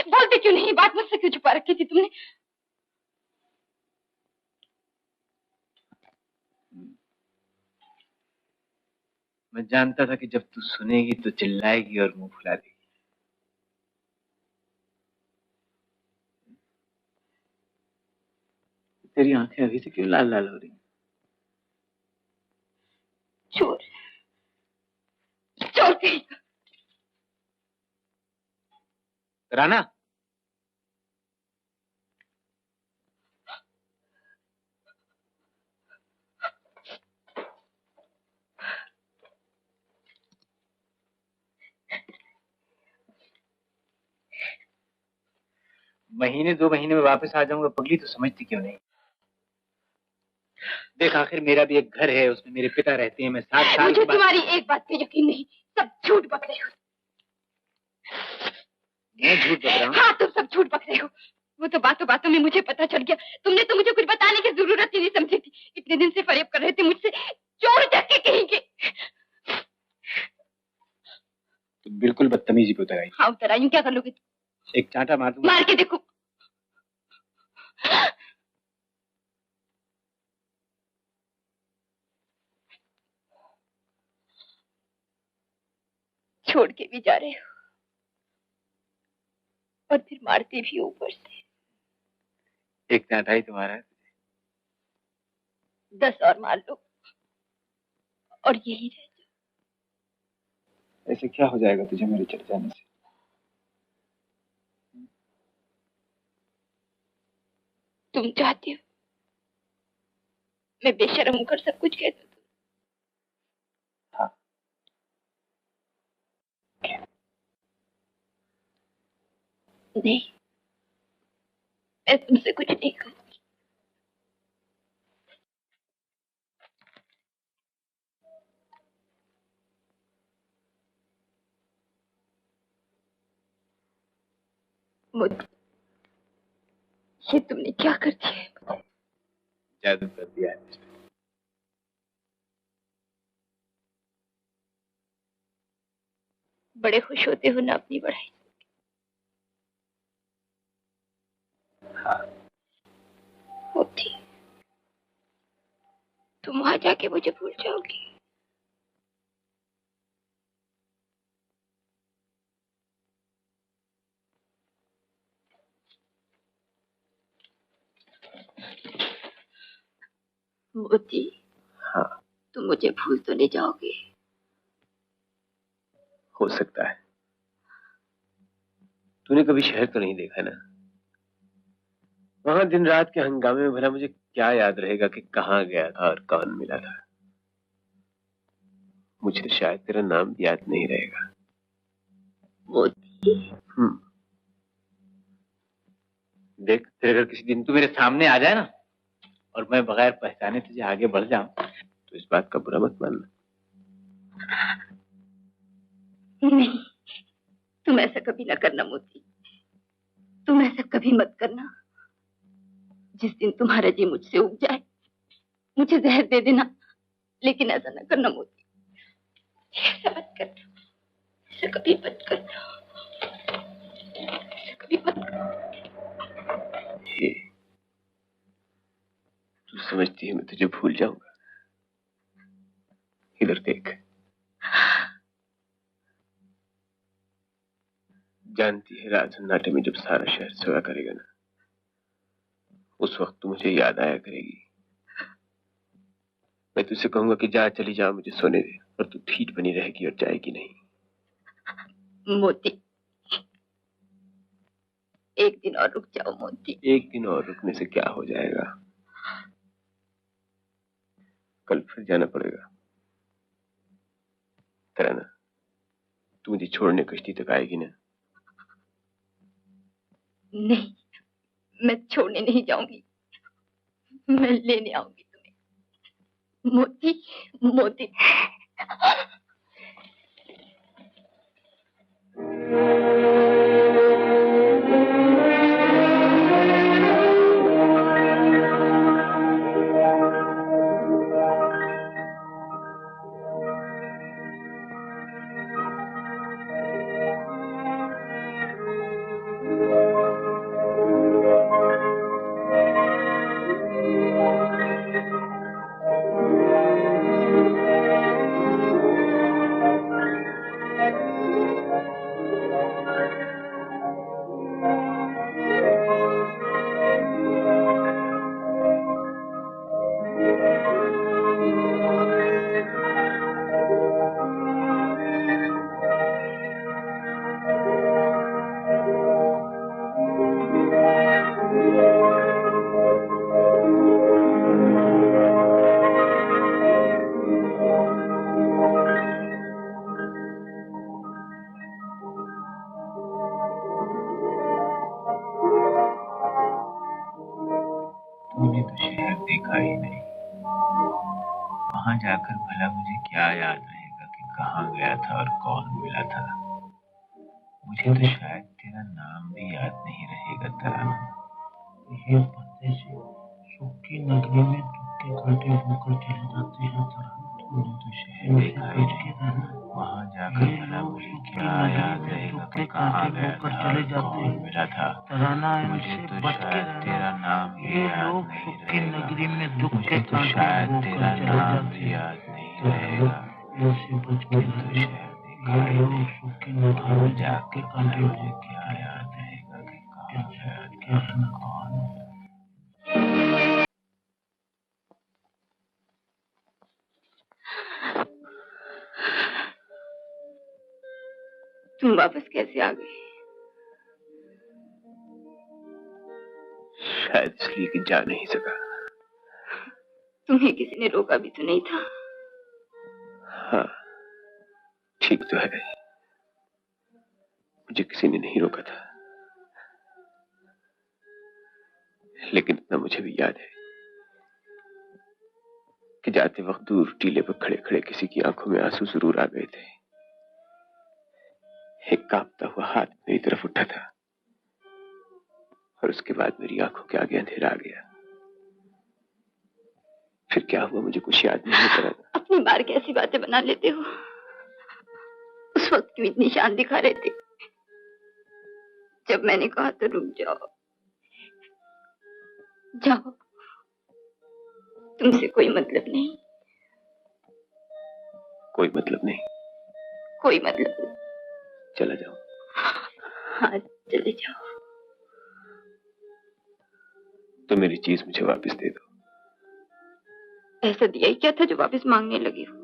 बोलते क्यों नहीं? बात मुझसे क्यों छुपा रखी थी तुमने? मैं जानता था कि जब तू सुनेगी तो चिल्लाएगी और मुंह फुला देगी। तेरी आंखें अभी से क्यों लाल लाल हो रही? चोर, चोर कहीं का। राना, महीने 2 महीने में वापस आ जाऊंगा पगली, तो समझती क्यों नहीं? देख, आखिर मेरा भी एक घर है, उसमें मेरे पिता रहते हैं। मैं 7 साल मुझे के बाद... तुम्हारी एक बात पे यकीन नहीं, सब झूठ बक रहे हो। मैं झूठ बक रहा हूँ? हाँ, तुम सब झूठ बक रहे हो। वो तो बातों बातों में मुझे पता चल गया। तुमने तो मुझे कुछ बताने की जरूरत ही नहीं समझी थी। इतने दिन से फरेब कर रहे थे मुझसे, चोर जैसे कहेंगे। तो बिल्कुल बदतमीजी पे उतर आई। हाँ, उतर आई हूँ। क्या कर लोगे? एक चांटा मार दूंगा। मार के देखो। छोड़ के भी जा रहे हो और फिर मारते भी ऊपर से। एक चांटा ही तुम्हारा है। 10 और मार लो और यही रह जाओ। ऐसे क्या हो जाएगा तुझे मेरे चले जाने से? तुम चाहते हो मैं बेशर्म होकर सब कुछ कह दूं? हाँ। नहीं, मैं तुमसे कुछ नहीं कहूंगी। मोदी, ये तुमने क्या कर दिया है? जादू कर दिया है। बड़े खुश होते हो ना अपनी बढ़ाई? हाँ। मोदी, तुम वहां जाके मुझे भूल जाओगी? मोदी, हाँ। तुम मुझे भूल तो नहीं जाओगे? हो सकता है। तूने कभी शहर तो नहीं देखा ना? वहां दिन रात के हंगामे में भला मुझे क्या याद रहेगा कि कहाँ गया था और कौन मिला था? मुझे तो शायद तेरा नाम भी याद नहीं रहेगा। मोदी। देख, तेरे अगर किसी दिन तू मेरे सामने आ जाए ना और मैं बगैर पहचाने तुझे आगे बढ़ जाऊं, तो इस बात का बुरा मत मानना। नहीं, तुम ऐसा कभी ना करना मोदी। तुम ऐसा कभी मत करना। जिस दिन तुम्हारा जी मुझसे उग जाए, मुझे जहर दे देना, लेकिन ऐसा ना करना मोदी। ऐसा मत करना, ऐसा कभी मत करना, ऐसा कभी मत करना। तू समझती है मैं तुझे भूल जाऊंगा? इधर देख, जानती है रात सन्नाटे में जब सारा शहर सोया करेगा ना, उस वक्त तू मुझे याद आया करेगी। मैं तुझसे कहूंगा कि जा, चली जा, मुझे सोने दे, और तू ठीक बनी रहेगी और जाएगी नहीं। मोती, एक दिन और रुक जाओ मोती। एक दिन और रुकने से क्या हो जाएगा? कल फिर जाना पड़ेगा। तराना, तू मुझे छोड़ने कश्ती तक आएगी ना? नहीं, मैं छोड़ने नहीं जाऊंगी, मैं लेने आऊंगी तुम्हें। मोती, मोती। वहां जाकर भला मुझे क्या याद रहेगा कि कहाँ गया था और कौन मिला था। मुझे तो शायद तेरा नाम भी याद नहीं रहेगा तराना। ये पत्ते से सुख की नगरी में दुख के कांटे होकर चले जाते हैं तराना। तूने तो शहर देखा ही नहीं, वहां जाकर भला मुझे क्या याद रहेगा कि कहाँ गया था और कौन मिला था। मुझे तो शायद तेरा नाम भी याद नहीं रहेगा। मुझे तो शायद तेरा नाम भी याद नहीं रहेगा। किंतु शहर देखा ही नहीं, वहां जाकर भला मुझे क्या याद रहेगा कि कहाँ गया था और कौन। तुम वापस कैसे आ गए? शायद इसलिए कि जा नहीं सका। तुम्हें किसी ने रोका भी तो नहीं था। हाँ, ठीक तो है, मुझे किसी ने नहीं रोका था, लेकिन इतना मुझे भी याद है कि जाते वक्त दूर टीले पर खड़े खड़े किसी की आंखों में आंसू जरूर आ गए थे। एक कांपता हुआ हाथ मेरी तरफ उठा था और उसके बाद मेरी आंखों के आगे अंधेरा आ गया। फिर क्या हुआ मुझे कुछ याद नहीं हो रहा। अपनी बार कैसी बातें बना लेते हो। उस वक्त क्यों इतनी शान दिखा रहे थे? जब मैंने कहा तो रुक जाओ। जाओ, तुमसे कोई मतलब नहीं। कोई मतलब नहीं? कोई मतलब नहीं। चला जाओ। हाँ, चले जाओ। तो मेरी चीज मुझे वापस दे दो। ऐसा दिया ही क्या था जो वापस मांगने लगी हो?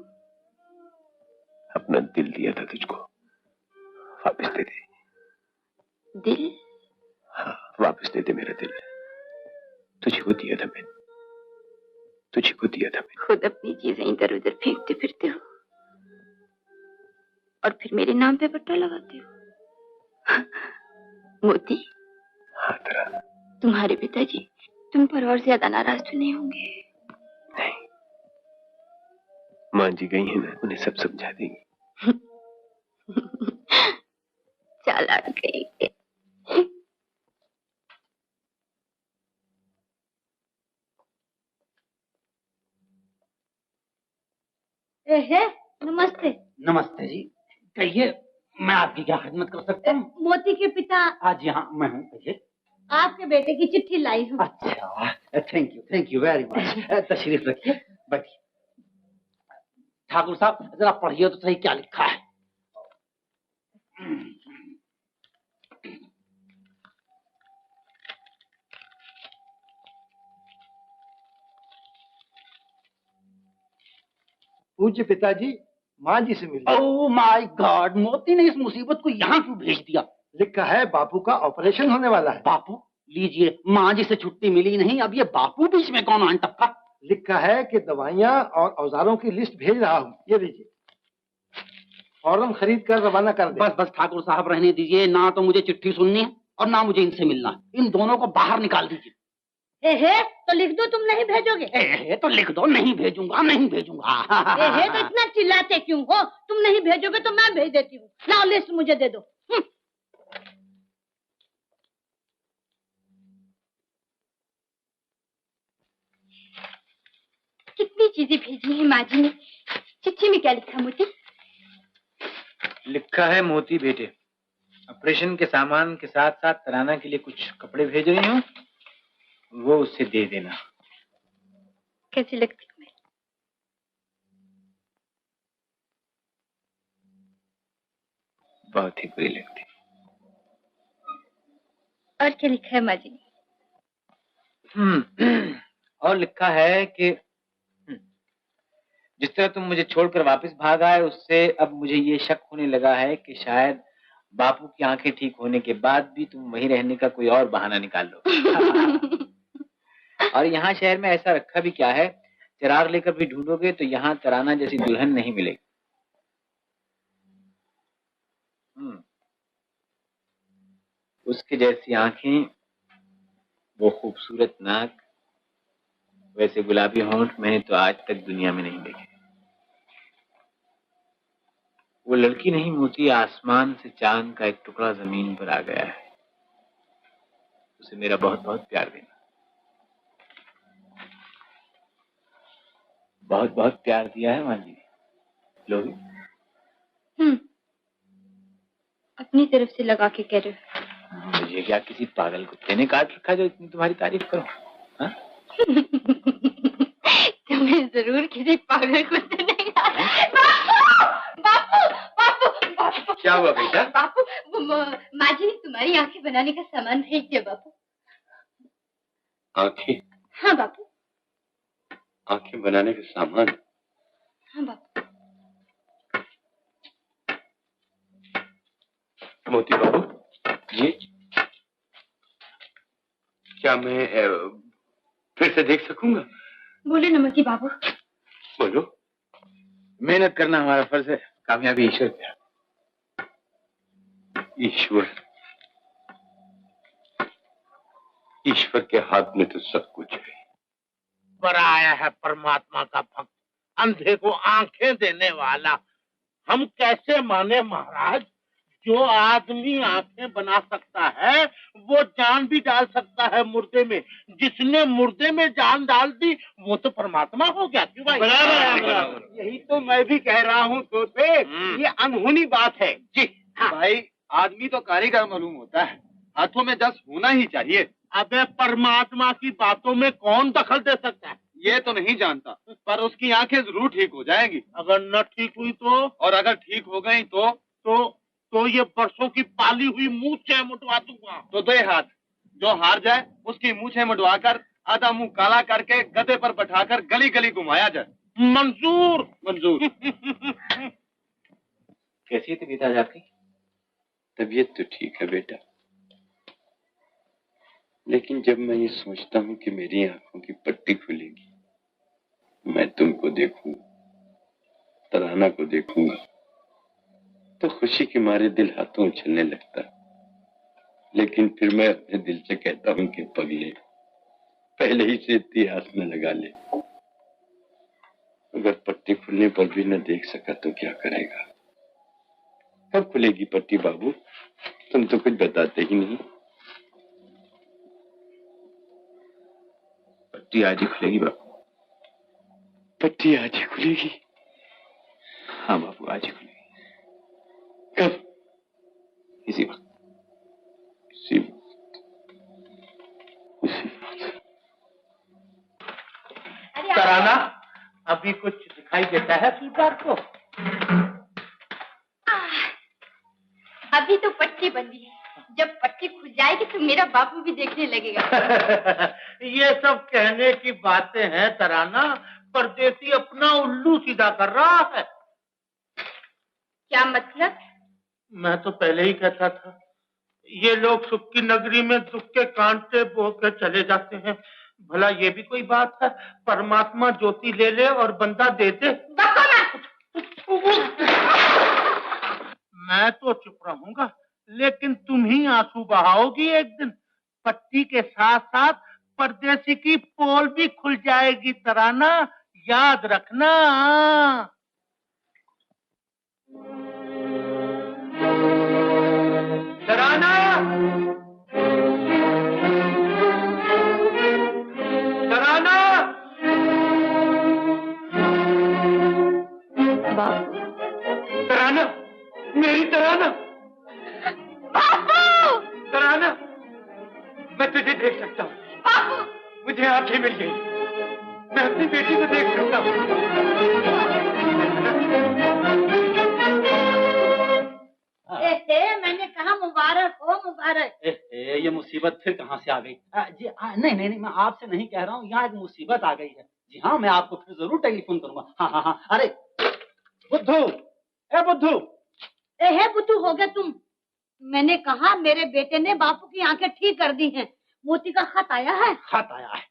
अपना दिल दिया था तुझको, वापस दे दे। दिल? हाँ, वापस दे दे मेरा दिल। तुझे को दिया था मैंने, तुझे को दिया था मैंने। खुद अपनी चीजें इधर उधर फेंकते फिरते हो और फिर मेरे नाम पे पट्टा लगाते हो। मोती। हाँ तराना। तुम्हारे पिताजी तुम पर और ज्यादा नाराज तो नहीं होंगे? नहीं, मान जी गई है ना, उन्हें सब समझा देंगी। चालाक गई। नमस्ते। नमस्ते जी, कहिए मैं आपकी क्या खिदमत कर सकता हूँ? मोती के पिता। हाँ जी हाँ, मैं हूँ, कहिए। आपके बेटे की चिट्ठी लाई हूँ। अच्छा, थैंक यू वेरी मच। तशरीफ रखिए, बैठिए। ठाकुर साहब जरा पढ़िए तो सही क्या लिखा है। पूज्य पिताजी, माँ जी से मिलिए। ओह माय गॉड, मोती ने इस मुसीबत को यहाँ क्यों भेज दिया? लिखा है बापू का ऑपरेशन होने वाला है। बापू? लीजिए, माँ जी से छुट्टी मिली नहीं, अब ये बापू बीच में कौन आन टपका? लिखा है कि दवाइयाँ और औजारों की लिस्ट भेज रहा हूँ, ये लीजिए, फौरन खरीद कर रवाना कर दे। बस बस ठाकुर साहब रहने दीजिए, ना तो मुझे चिट्ठी सुननी है और ना मुझे इनसे मिलना है। इन दोनों को बाहर निकाल दीजिए। तो लिख दो, तुम नहीं भेजोगे? तो लिख दो, नहीं भेजूंगा, नहीं भेजूंगा। तो इतना चिल्लाते क्यों हो? तुम नहीं भेजोगे तो मैं भेज देती हूँ। लाओ लिस्ट मुझे दे दो। कितनी चीजें भेजी है माँ जी ने। चिट्ठी में क्या लिखा मोती? लिखा है मोती बेटे, ऑपरेशन के सामान के साथ साथ तराना के लिए कुछ कपड़े भेज रही हूँ, वो उससे दे देना। कैसी लगती हूँ मैं? बहुत ही बुरी लगती। और क्या लिखा है माँ जी? और लिखा है कि जिस तरह तुम मुझे छोड़कर वापस भाग आए, उससे अब मुझे ये शक होने लगा है कि शायद बापू की आंखें ठीक होने के बाद भी तुम वहीं रहने का कोई और बहाना निकाल लो। और यहाँ शहर में ऐसा रखा भी क्या है, चिराग लेकर भी ढूंढोगे तो यहाँ तराना जैसी दुल्हन नहीं मिलेगी। उसके जैसी आंखें, वो खूबसूरत नाक, वैसे गुलाबी होंठ मैंने तो आज तक दुनिया में नहीं देखे। वो लड़की नहीं मोती, आसमान से चांद का एक टुकड़ा जमीन पर आ गया है। उसे मेरा बहुत बहुत प्यार देना। बहुत बहुत प्यार दिया है माँ जी ने। लोगी? अपनी तरफ से लगा के कह रहे हो। मुझे क्या किसी पागल कुत्ते ने काट रखा जो इतनी तुम्हारी तारीफ करो? हाँ? तुम्हें जरूर किसी पागल कुत्ते ने बापू बापू बापू। क्या हुआ बेटा? बापू माँ जी तुम्हारी आंखें बनाने का सामान भेज दिया बापू। आंखें? हाँ बापू। आंखें बनाने का सामान? हाँ बापू। मोती बाबू, ये क्या मैं फिर से देख सकूंगा? बोले न मोती बाबू। बोलो। मेहनत करना हमारा फर्ज है, कामयाबी ईश्वर पे है। ईश्वर के हाथ में तो सब कुछ है। पर आया है परमात्मा का भक्त, अंधे को आंखें देने वाला। हम कैसे माने महाराज? जो आदमी आंखें बना सकता है वो जान भी डाल सकता है मुर्दे में। जिसने मुर्दे में जान डाल दी वो तो परमात्मा हो गया। क्यों भाई? बराबर। यही तो मैं भी कह रहा हूँ तोते, ये अनहोनी बात है जी। भाई आदमी तो कारीगर मालूम होता है, हाथों में जस होना ही चाहिए। अबे परमात्मा की बातों में कौन दखल दे सकता है? ये तो नहीं जानता, पर उसकी आंखें जरूर ठीक हो जाएंगी। अगर न ठीक हुई तो? और अगर ठीक हो गई तो ये बरसों की पाली हुई मूंछें मुंडवा दूंगा। तो दे हाथ, जो हार जाए उसकी मूंछें मुंडवाकर आधा मुंह काला करके गधे पर बैठाकर गली गली घुमाया जाए। मंजूर। मंजूर। कैसी तबीयत आज आपकी? तबीयत तो ठीक है बेटा, लेकिन जब मैं ये सोचता हूँ कि मेरी आंखों की पट्टी खुलेगी, मैं तुमको देखूंगा, तराना को देखूंगा, तो खुशी के मारे दिल हाथों उछलने लगता। लेकिन फिर मैं अपने दिल से कहता हूँ कि पगले, पहले ही से इतनी आस न लगा ले। अगर पट्टी खुलने पर भी न देख सका तो क्या करेगा? कब खुलेगी पट्टी बाबू? तुम तो कुछ बताते ही नहीं। पट्टी आज ही खुलेगी बापू। पट्टी आज ही खुलेगी? हाँ बापू, आज ही खुलेगी। कब? इसी वक्त। इसी वक्त। इसी वक्त। तराना, अभी कुछ दिखाई देता है सुल्तान को? अभी तो पट्टी बंदी है, जब पट्टी खुल जाएगी तो मेरा बापू भी देखने लगेगा। ये सब कहने की बातें हैं तराना, परदेसी अपना उल्लू सीधा कर रहा है। क्या मतलब? मैं तो पहले ही कहता था, ये लोग सुख की नगरी में दुख के कांटे बो के चले जाते हैं। भला ये भी कोई बात है? परमात्मा ज्योति ले ले और बंदा दे दे। मैं तो चुप रहूंगा, लेकिन तुम ही आंसू बहाओगी एक दिन। पट्टी के साथ साथ परदेसी की पोल भी खुल जाएगी तराना, याद रखना। तराना! तराना! बापू, तराना! मेरी तराना! बापू! तराना! मैं तुझे देख सकता हूँ। बापू! मुझे आंखें मिल गई। मैं अपनी बेटी को देख सकता हूँ। मैंने कहा मुबारक हो, मुबारक। ये मुसीबत फिर कहाँ से आ गई? जी नहीं, मैं आपसे नहीं कह रहा हूँ, यहाँ एक मुसीबत आ गई है। जी हाँ, मैं आपको फिर जरूर टेलीफोन करूंगा। हाँ। अरे बुद्धू, ए बुद्धू! हे बुद्धू, हो गया तुम? मैंने कहा मेरे बेटे ने बापू की आंखें ठीक कर दी हैं। मोती का खत आया है। खत आया है?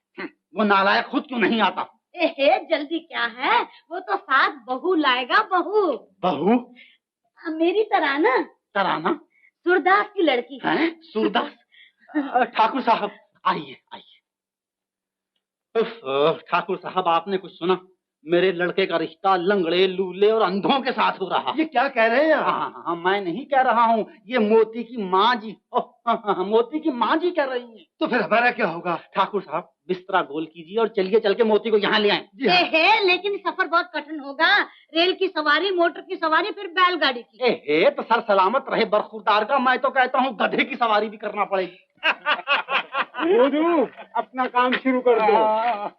वो नालायक खुद क्यों नहीं आता? जल्दी क्या है, वो तो साथ बहू लाएगा। बहू? मेरी तराना। तराना? सूरदास की लड़की है। सूरदास? ठाकुर साहब आइए। ठाकुर साहब, आपने कुछ सुना? मेरे लड़के का रिश्ता लंगड़े, लूले और अंधों के साथ हो रहा। ये क्या कह रहे हैं आप? हाँ, मैं नहीं कह रहा हूँ, ये मोती की माँ जी, मोती की माँ जी कह रही हैं। तो फिर हमारा क्या होगा? ठाकुर साहब, बिस्तरा गोल कीजिए और चलिए चल के मोती को यहाँ ले आए। है, लेकिन सफर बहुत कठिन होगा। रेल की सवारी, मोटर की सवारी, फिर बैलगाड़ी की। तो सर सलामत रहे बरखुरदार का। मैं तो कहता हूँ गधे की सवारी भी करना पड़ेगी। अपना काम शुरू कर दो।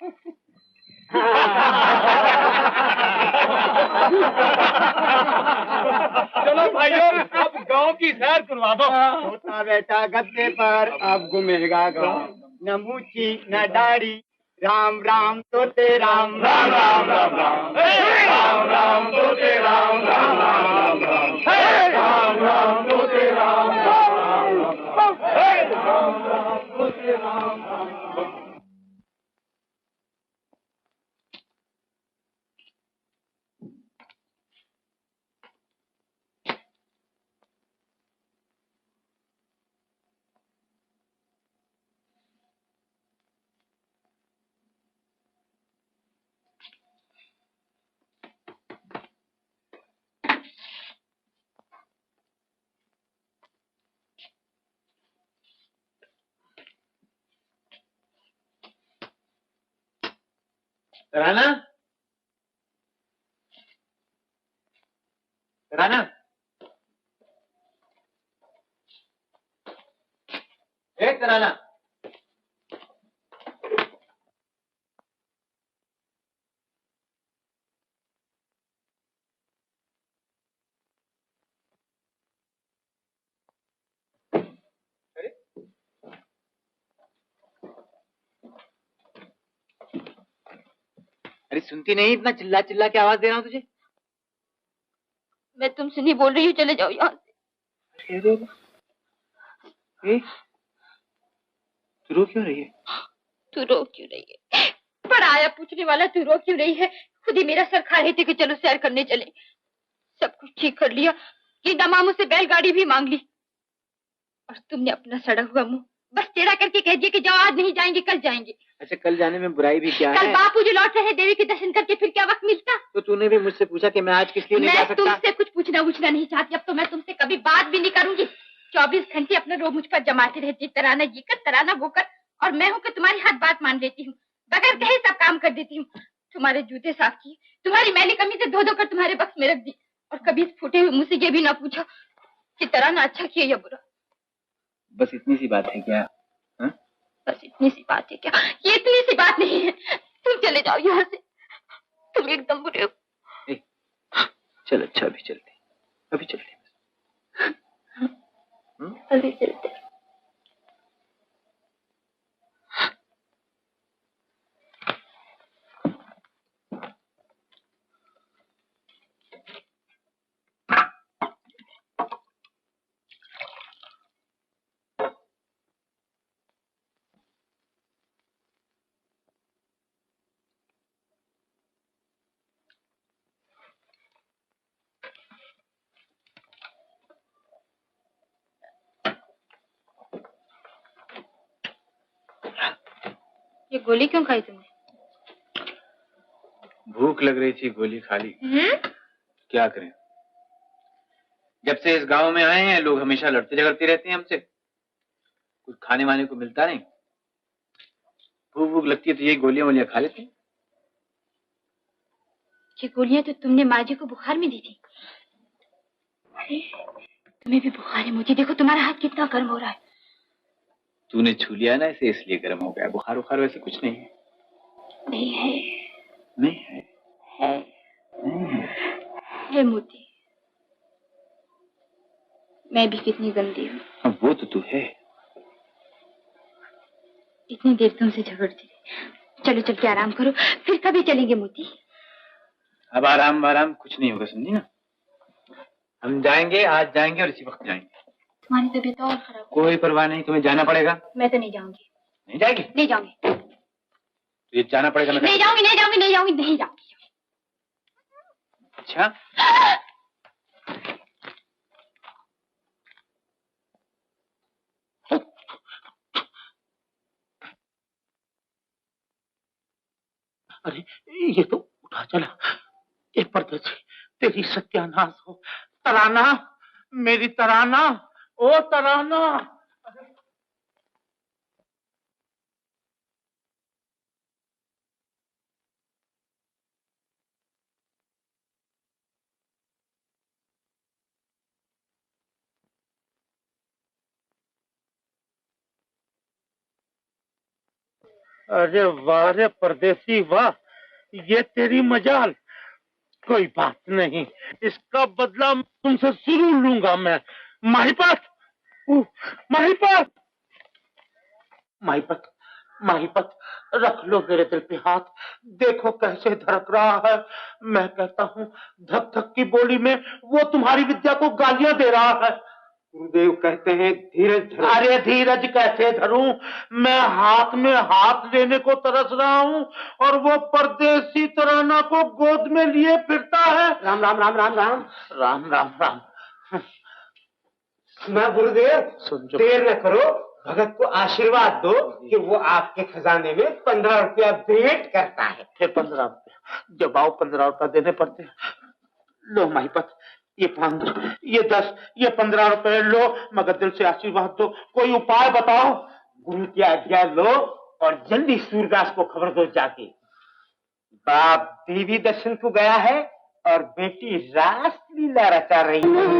चलो भाइयों, अब गांव की सैर करवा दो। छोटा बेटा गद्दे पर अब घूमेगा गाँव, न मूछी न दाढ़ी, राम राम तोते राम, राम राम राम राम, राम राम तोते राम, राम राम राम राम, राम राम तोते राम, राम राम तोते राम। तराना, तराना, तराना। अरे सुनती नहीं, इतना चिल्ला चिल्ला के आवाज दे रहा हूँ तुझे। मैं तुमसे नहीं बोल रही हूँ, चले जाओ यहाँ से। तू रो क्यों रही है? तू रो क्यों रही है? पर आया पूछने वाला, तू रो क्यों रही है? खुद ही मेरा सर खा रही थी कि चलो सैर करने चले। सब कुछ ठीक कर लिया, लीना मामू से बैलगाड़ी भी मांग ली, और तुमने अपना सड़ा हुआ मुंह बस टेढ़ा करके कह दिया कि जाओ, आज नहीं जाएंगे, कल जाएंगे। अच्छा, कल जाने में बुराई भी क्या कल है? बापू जी लौट रहे, देवी के दर्शन करके फिर क्या वक्त मिलता? तो तूने भी मुझसे पूछा कि मैं आज किस लिए नहीं जा सकता? मैं तुमसे कुछ पूछना नहीं चाहती। अब तो मैं तुमसे कभी बात भी नहीं करूंगी। 24 घंटे अपना रोब मुझ पर जमाती रहती, तराना ये कर, तराना वो कर, और मैं हूँ कि तुम्हारी हर बात मान लेती हूँ, बगैर कहे सब काम कर देती हूँ। तुम्हारे जूते साफ किए, तुम्हारी मैली कमीजें धो धो कर तुम्हारे बक्स में रख दी, और कभी इस फूटे हुए मुझ से ये भी ना पूछा कि तराना अच्छा किया या बुरा। बस इतनी सी बात है क्या? बस इतनी सी बात है क्या? ये इतनी सी बात नहीं है। तुम चले जाओ यहाँ से, तुम एकदम बुरे हो। चल अच्छा, अभी चलते, अभी चलते। अभी चलते। ये गोली क्यों खाई तुमने? भूख लग रही थी, गोली खा ली। क्या करें, जब से इस गांव में आए हैं लोग हमेशा लड़ते झगड़ते रहते हैं हमसे, कुछ खाने वाने को मिलता नहीं। भूख भूख लगती है तो यही गोलियां वोलियां खा लेते हैं। ये गोलियां तो तुमने माँ जी को बुखार में दी थी। अरे तुम्हें भी बुखार है मुझे, देखो तुम्हारा हाथ कितना गर्म हो रहा है। तूने छू लिया ना इसे, इसलिए गर्म हो गया। बुखार बुखार वैसे कुछ नहीं है। नहीं है? नहीं है, है, नहीं है, है मोती। मैं भी कितनी गंदी हूँ। अब वो तो तू है। इतनी देर तुमसे झगड़ती रही। चलो चल के आराम करो, फिर कभी चलेंगे मोती। अब आराम आराम कुछ नहीं होगा, समझी ना? हम जाएंगे, आज जाएंगे और इसी वक्त जाएंगे। तुम्हारी तबीयत और खराब। कोई परवाह नहीं, तुम्हें जाना पड़ेगा। मैं तो नहीं जाऊंगी। नहीं जाएगी? नहीं जाऊंगी। तो ये जाना पड़ेगा। नहीं जाऊंगी, नहीं जाऊंगी, नहीं जाऊंगी, नहीं जाऊंगी। अच्छा, अरे ये तो उठा चल ए परदेसी, तेरी सत्यानाश हो। तराना, मेरी तराना, ओ तराना। अरे वाह रे परदेसी वाह, ये तेरी मजाल। कोई बात नहीं, इसका बदला तुमसे जरूर लूंगा मैं। माहीपत, माहीपत, माहीपत, माहीपत, रख लो मेरे दिल पे हाथ। देखो कैसे धड़क रहा है। मैं कहता हूँ धक धक की बोली में वो तुम्हारी विद्या को गालियां दे रहा है। गुरुदेव कहते हैं धीरज धरो। अरे धीरज कैसे धरूं? मैं हाथ में हाथ लेने को तरस रहा हूँ और वो परदेसी तराना को गोद में लिए फिरता है। राम राम राम राम राम राम राम राम। सुना गुरुदेव, सुन देर न करो, भगत को आशीर्वाद दो कि वो आपके खजाने में 15 रुपया भेंट करता है। फिर 15 रुपया? जब आओ 15 रुपया देने पड़ते हैं। लो माहीपत, ये 5, ये 10, ये 15 रुपए लो, मगर दिल से आशीर्वाद दो। कोई उपाय बताओ। गुरु की आज्ञा लो और जल्दी सूरदास को खबर दो जाके। बाप देवी दर्शन को गया है और बेटी रास लीला रचा रही है।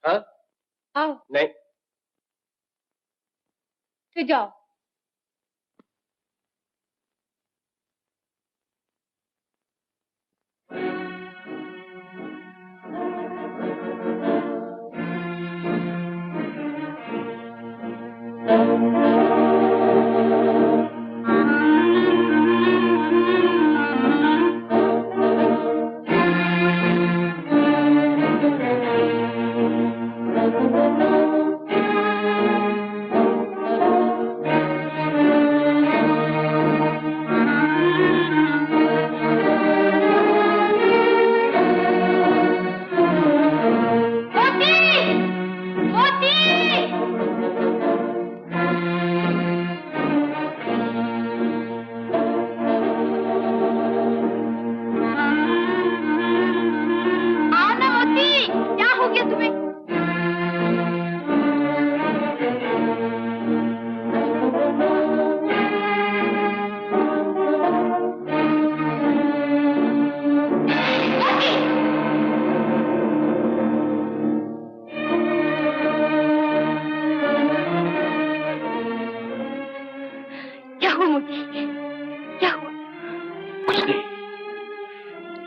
हाँ? आओ। नहीं। फिर जाओ।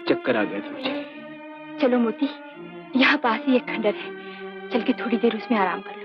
चक्कर आ गया था मुझे। चलो मोती, यहाँ पास ही एक खंडर है, चल के थोड़ी देर उसमें आराम कर लो।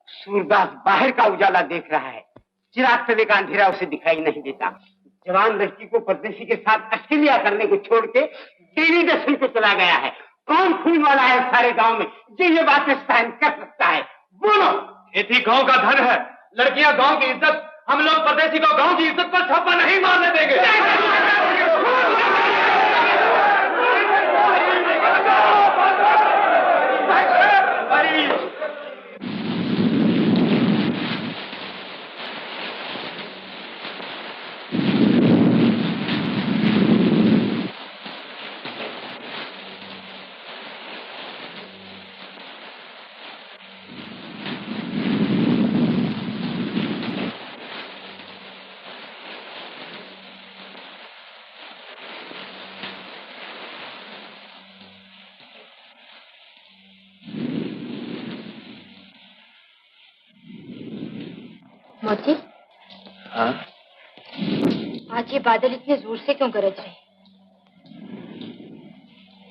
सूरदास बाहर का उजाला देख रहा है, चिराग तले का अंधेरा उसे दिखाई नहीं देता। जवान लड़की को परदेसी के साथ अश्लीला करने को छोड़ के देवी दर्शन को चला गया है। कौन खून वाला है सारे गांव में जो ये बातें सहन कर सकता है? बोलो। खेती गांव का धन है, लड़कियां गांव की इज्जत। हम लोग परदेसी को गांव की इज्जत पर छापा नहीं मारने देंगे। मोती, हाँ? आज ये बादल इतने जोर से क्यों गरज रहे?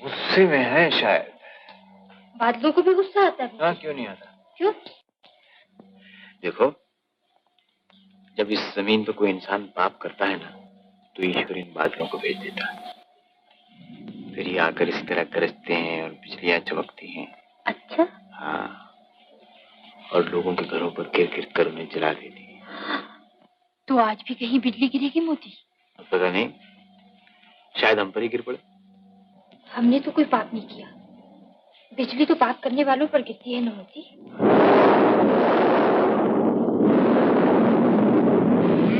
गुस्से में है शायद। बादलों को भी गुस्सा आता है? हाँ, क्यों नहीं आता? क्यों? देखो, जब इस जमीन पर कोई इंसान पाप करता है ना, तो ईश्वर इन बादलों को भेज देता है। फिर ये आकर इसी तरह गरजते हैं और बिजलियां चमकती हैं। अच्छा? हाँ, और लोगों के घरों पर गिर गिर कर उन्हें जला देती है। तो आज भी कहीं बिजली गिरेगी मोती? पता नहीं, शायद हम पर ही गिर पड़े। हमने तो कोई पाप नहीं किया। बिजली तो पाप करने वालों पर गिरती है ना मोती।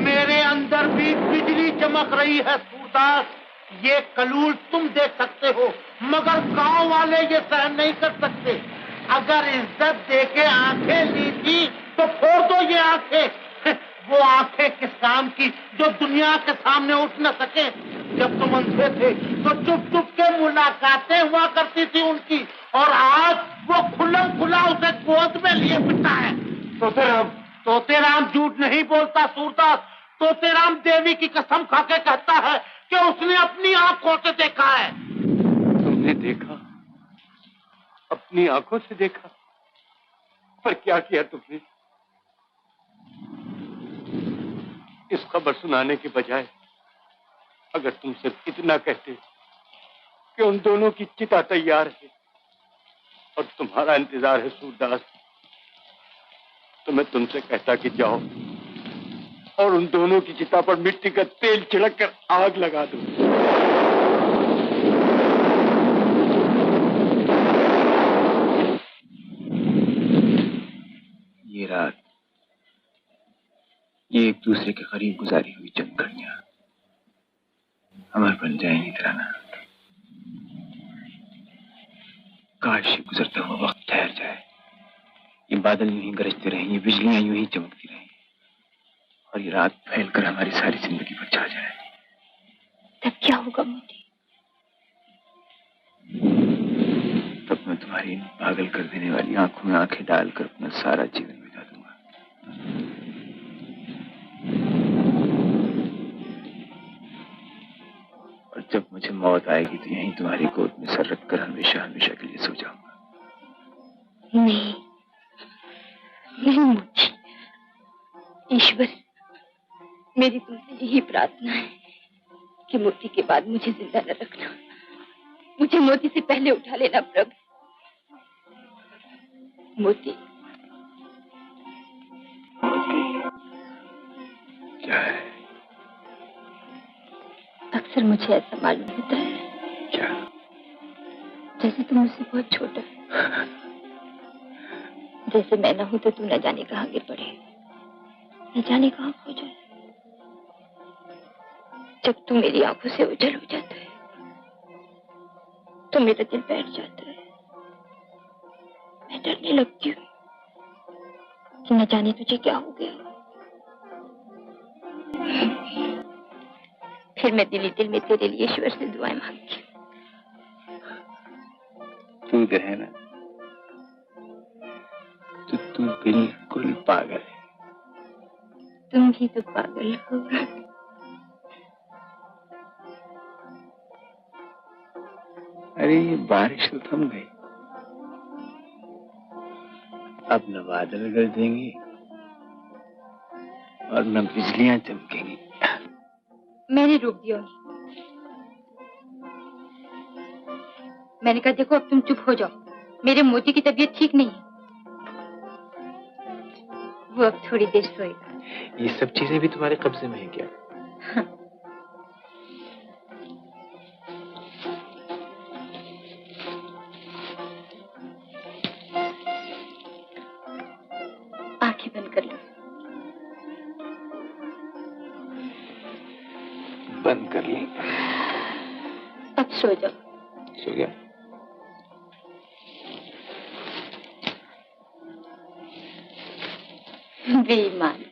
मेरे अंदर भी बिजली चमक रही है सूरदास। ये कलूल तुम देख सकते हो, मगर गांव वाले ये सहन नहीं कर सकते। अगर इज्जत देके आंखें ली थी तो फोड़ दो ये आंखें। वो आंखें किस काम की जो दुनिया के सामने उठ न सके। जब तुम अंधे थे तो चुप चुप के मुलाकातें हुआ करती थी उनकी, और आज वो खुल्लम खुला उसे गोद में लिए फिरता है। तोतेराम झूठ नहीं बोलता सूरदास। तोतेराम देवी की कसम खाके कहता है कि उसने अपनी आंखों से देखा है। तुमने देखा? अपनी आंखों से देखा? पर क्या किया तुमने? इस खबर सुनाने के बजाय अगर तुम सिर्फ इतना कहते कि उन दोनों की चिता तैयार है और तुम्हारा इंतजार है सूरदास, तो मैं तुमसे कहता कि जाओ और उन दोनों की चिता पर मिट्टी का तेल छिड़क कर आग लगा दो। ये रात, ये एक दूसरे के करीब गुजारी हुई चंद घड़ियां अमर बन जाएंगी तराना। काश ये गुजरता हुआ वक्त ठहर जाए, ये बादल यूं ही गरजते रहें, ये बिजलियां यूं ही चमकती रहें, और ये रात फैलकर हमारी सारी जिंदगी पर छा जाए। तब क्या होगा मोती? तब मैं तुम्हारी इन पागल कर देने वाली आंखों में आंखें डालकर अपना सारा जीवन बिता दूंगा। और जब मुझे मौत आएगी तो यहीं तुम्हारी गोद में सर रखकर हमेशा हमेशा के लिए सो जाऊंगा। नहीं नहीं मोती, ईश्वर, मेरी तुमसे यही प्रार्थना है कि मोती के बाद मुझे जिंदा न रखना। मुझे मोती से पहले उठा लेना प्रभु। मोती, मोती। क्या है? अक्सर मुझे ऐसा मालूम होता है। क्या? जैसे तुम मुझसे बहुत छोटा है। जैसे मैं न हूं तो तू न जाने कहाँ गिर पड़े, न जाने कहाँ खो जाए। जब तू मेरी आंखों से ओझल हो जाता है तो मेरा दिल बैठ जाता है। मैं डरने लगती हूँ कि न जाने तुझे क्या हो गया। फिर मैं दिल ही दिल में तेरे लिए ईश्वर से दुआएं मांगती हूँ। तू इधर है ना, तो तू बिल्कुल पागल है। तुम ही तो पागल हो। अरे ये बारिश तो थम गई, अब न बादल गरजेंगे और न बिजलियां चमकेंगी। मैंने रोक दिया उन्हें। मैंने कहा देखो अब तुम चुप हो जाओ, मेरे मोती की तबीयत ठीक नहीं है। वो अब थोड़ी देर सोएगा। ये सब चीजें भी तुम्हारे कब्जे में है क्या? आंखें बंद कर लो। बंद कर ली। अब सो जाओ। सो गया। बेईमान।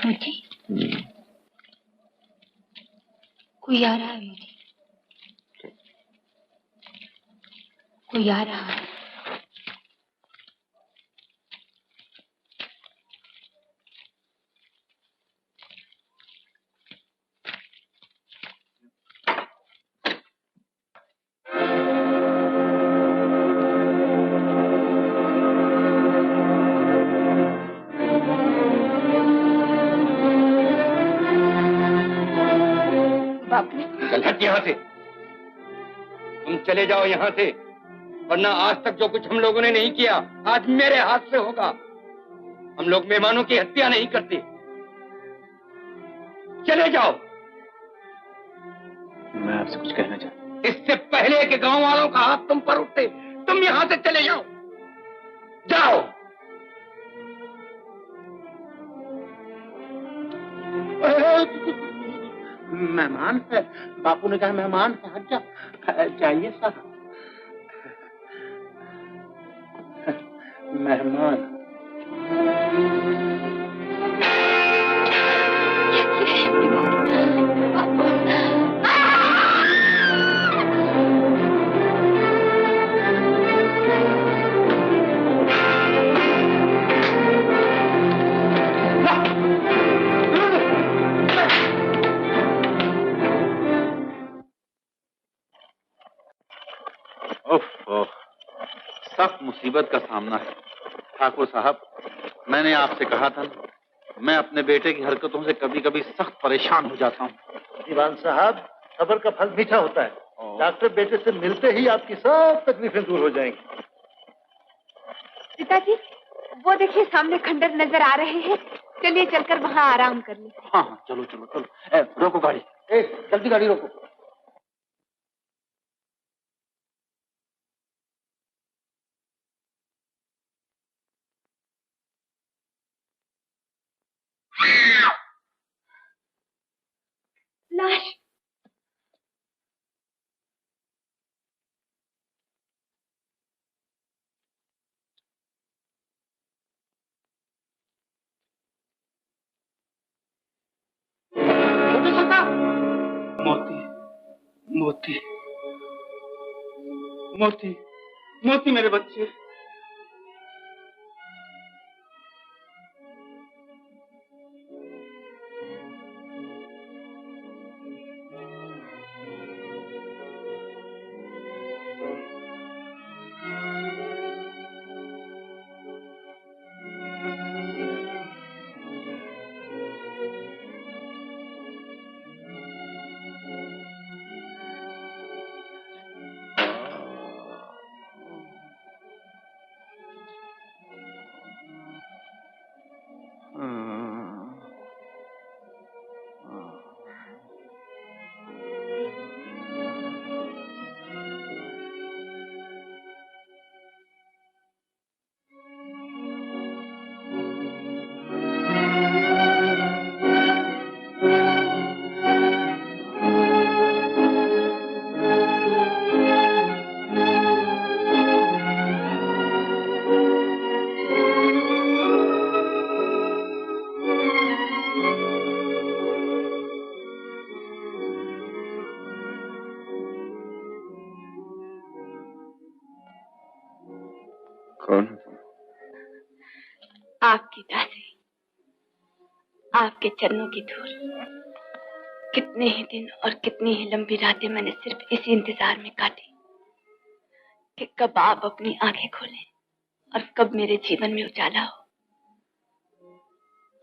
बापूजी, कोई आ रहा है मुझे, कोई आ रहा है। चल हट यहाँ से, तुम चले जाओ यहाँ से, वरना आज तक जो कुछ हम लोगों ने नहीं किया आज मेरे हाथ से होगा। हम लोग मेहमानों की हत्या नहीं करते। चले जाओ। मैं आपसे कुछ कहना चाहता हूँ। इससे पहले कि गांव वालों का हाथ तुम पर उठते, तुम यहाँ से चले जाओ। जाओ। मेहमान है, बापू ने कहा मेहमान है, हट जा। जाइए साहब। मेहमान। सख्त मुसीबत का सामना है ठाकुर साहब। मैंने आपसे कहा था, मैं अपने बेटे की हरकतों से कभी कभी सख्त परेशान हो जाता हूँ। दीवान साहब, सब्र का फल मीठा होता है। डॉक्टर बेटे से मिलते ही आपकी सब तकलीफें दूर हो जाएंगी। पिताजी, वो देखिए सामने खंडर नजर आ रहे हैं, चलिए चलकर वहाँ आराम कर ले। हाँ चलो चलो चलो। रोको गाड़ी, जल्दी गाड़ी रोको। लाश। मोती मोती मोती मोती मेरे बच्चे। कौन? आपकी दासी, आपके चरणों की धूल। कितने ही दिन और कितनी ही लंबी रातें मैंने सिर्फ इसी इंतजार में काटी कि कब आप अपनी आंखें खोलें और कब मेरे जीवन में उजाला हो।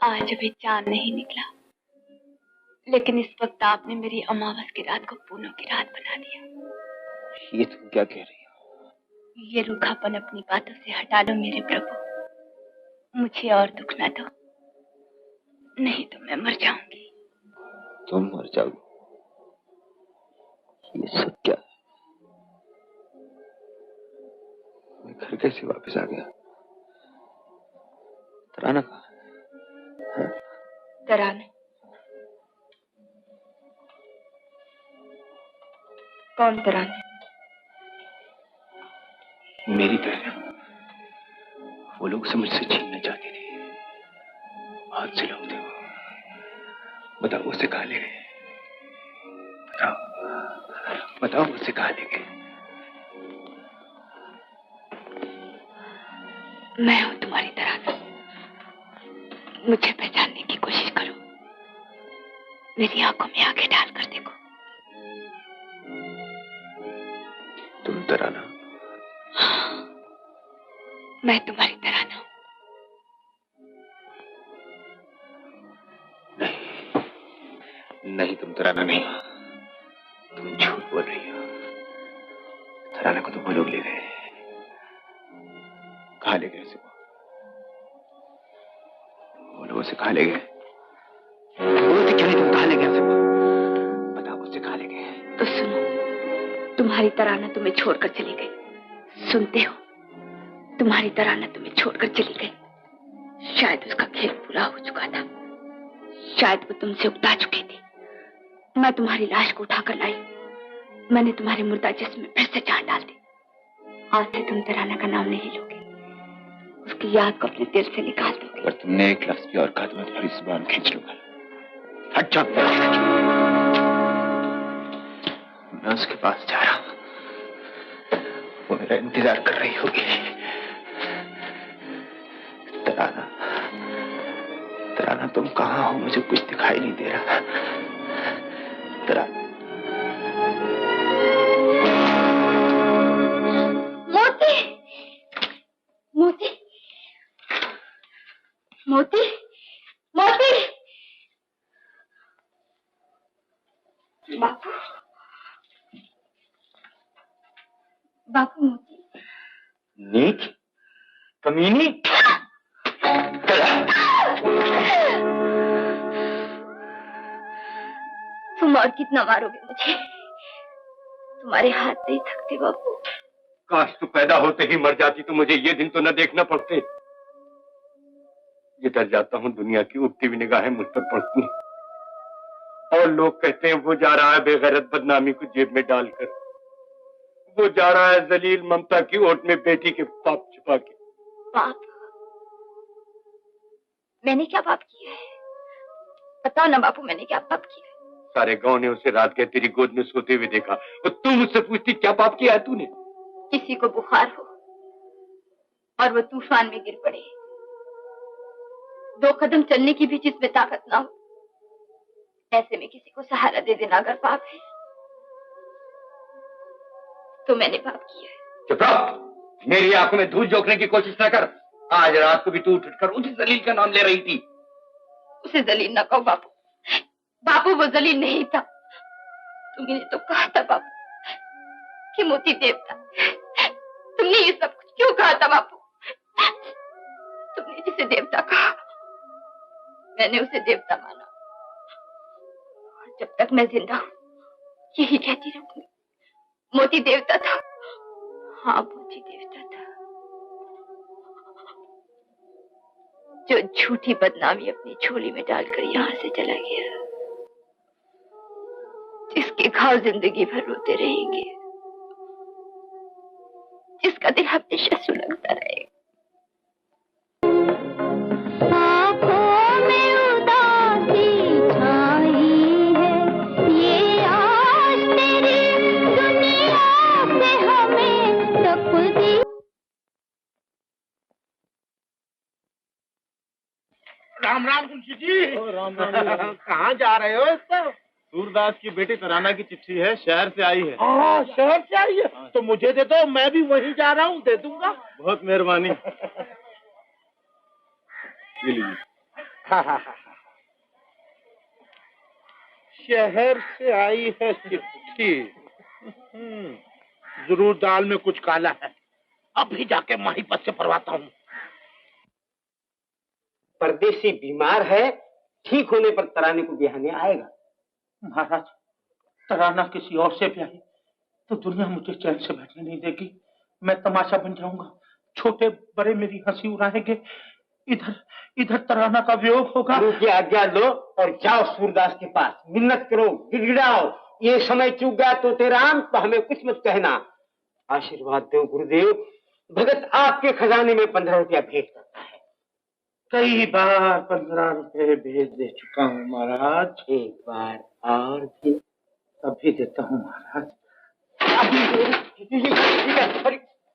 आज अभी चांद नहीं निकला, लेकिन इस वक्त आपने मेरी अमावस की रात को पूनम की रात बना दिया। ये तुम क्या कह रही हो? ये रूखापन अपनी बातों से हटा लो मेरे प्रभु। मुझे और दुख ना दो, नहीं तो मैं मर जाऊंगी। तुम मर जाओगी? ये सब क्या? मैं घर कैसे वापस आ गया? तराना कहाँ है? तराना? कौन तराना? मेरी तरह वो लोग उसे मुझसे छीनना चाहते थे। हाथ से लोग थे वो। बताओ उसे कहाँ ले गए? बताओ मुझसे कहाँ ले गए? मैं हूं तुम्हारी तरह, मुझे पहचानने की कोशिश करो, मेरी आंखों में आंखें डालकर देखो। तुम तराना? मैं तुम्हारी तरह ना हूं। नहीं, तुम तराना नहीं, तुम झूठ बोल रही हो। तराना को तो वो लोग ले गए। कहाँ ले गए उसे? वो लोग उसे कहाँ ले गए? बोलते क्यों नहीं? तुम कहाँ ले गए उसे? बताओ मुझसे कहाँ ले गए? तो सुनो, तुम्हारी तराना तुम्हें छोड़कर चली गई। सुनते हो? तुम्हारी तराना तुम्हें छोड़कर चली गई। शायद उसका खेल पूरा हो चुका था, शायद वो तुमसे उकता चुकी थी। मैं तुम्हारी लाश को उठाकर लाई, मैंने तुम्हारे मुर्दा जिस्म में फिर से जान डाल दी। आज से तुम तराना का नाम नहीं लोगे, उसकी याद को अपने दिल से निकाल दोगे। अगर तुमने एक लफ्ज भी और कहा तो मैं तुम्हारी जुबान खींच लूंगा। हट जाओ। मैं उसके पास जा रहा हूं, वो मेरा इंतजार कर रही होगी। तराना, तराना तुम कहाँ हो? मुझे कुछ दिखाई नहीं दे रहा। तराना, मोती, मोती, मोती, मोती। बापू, बापू मोती। नीच, कमीनी। तुम और कितना मारोगे मुझे? तुम्हारे हाथ नहीं थकते बापू। काश तू पैदा होते ही मर जाती तो मुझे ये दिन तो न देखना पड़ते। ये डर जाता हूँ दुनिया की उठती हुई निगाहें मुझ पर पड़ती हैं और लोग कहते हैं वो जा रहा है बेगैरत बदनामी को जेब में डालकर, वो जा रहा है जलील ममता की ओट में बेटी के पाप छुपा के। पाप? मैंने क्या पाप किया है? बताओ ना बापू, मैंने क्या पाप किया है? सारे गांव ने उसे रात के तेरी गोद में सोते हुए देखा और तू मुझसे पूछती क्या पाप किया है तूने? किसी को बुखार हो और वो तूफान में गिर पड़े, 2 कदम चलने की भी जिसमें ताकत ना हो, ऐसे में किसी को सहारा दे देना अगर पाप है तो मैंने पाप किया है। चुप रहो, मेरी आंखों में धूल झोंकने की कोशिश न कर। आज रात को भी तू उठकर उसी जलील का नाम ले रही थी। उसे जलील ना कहो बापू, बापू वो जलील नहीं था। तुमने तो कहा था बापू कि मोती देवता। तुमने ये सब कुछ क्यों कहा था बापू? तुमने जिसे देवता कहा मैंने उसे देवता माना, और जब तक मैं जिंदा हूं यही कहती रहूंगी, मोती देवता था। हाँ, मोती देवता था, जो झूठी बदनामी अपनी झोली में डालकर यहाँ से चला गया, जिसके घाव जिंदगी भर रोते रहेंगे, जिसका दिल हमेशा सुलगता रहेगा। राम राम तुलसी जी। राम राम। कहाँ जा रहे हो इस सब? सूरदास की बेटी तराना की चिट्ठी है, शहर से आई है। हाँ, शहर से आई है तो मुझे दे दो, मैं भी वहीं जा रहा हूँ, दे दूंगा। बहुत मेहरबानी। ये लीजिए। शहर से आई है चिट्ठी। जरूर दाल में कुछ काला है, अभी जाके माही पत से परवाता हूँ। परदेसी बीमार है, ठीक होने पर तराने को बिहाने आएगा। महाराज, तराना किसी और से ब्याही तो दुनिया मुझे चैन से बैठने नहीं देगी। मैं तमाशा बन जाऊंगा, छोटे बड़े मेरी हंसी उड़ाएंगे, इधर इधर तराना का वियोग होगा। गुरु की आज्ञा लो और जाओ सूरदास के पास, मिन्नत करो, गिड़गिड़ाओ। ये समय चूक गया तो तेराम तो हमें कुछ मत कहना। आशीर्वाद दो गुरुदेव, भगत आपके खजाने में 15 रुपया भेंट करता है। कई बार 15 रुपए भेज दे चुका हूँ महाराज, एक बार और भी अभी देता हूँ महाराज।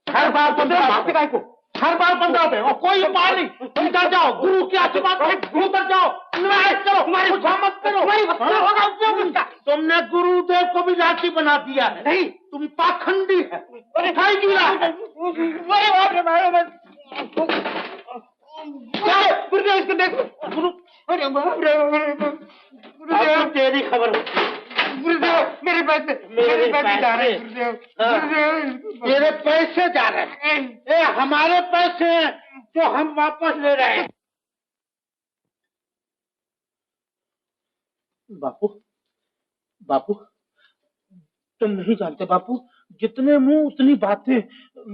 हर बार 15 रुपए को, हर बार 15 रुपए और कोई उपाय नहीं। तुम डर जाओ, गुरु की आशीर्वाद है, गुरु तर जाओ। चलो तुम्हारी मत करो, तुमने गुरुदेव को भी लाठी बना दिया है। नहीं, तुम पाखंडी है, उठाई गिरा है। गुरुदेव इसको देखो, गुरुदेव तेरी खबर। गुरुदेव मेरे पैसे जा रहे हैं। गुरुदेव मेरे पैसे जा रहे हैं, ये हमारे पैसे हैं जो हम वापस ले रहे हैं। बापू, बापू तुम नहीं जानते बापू, जितने मुंह उतनी बातें,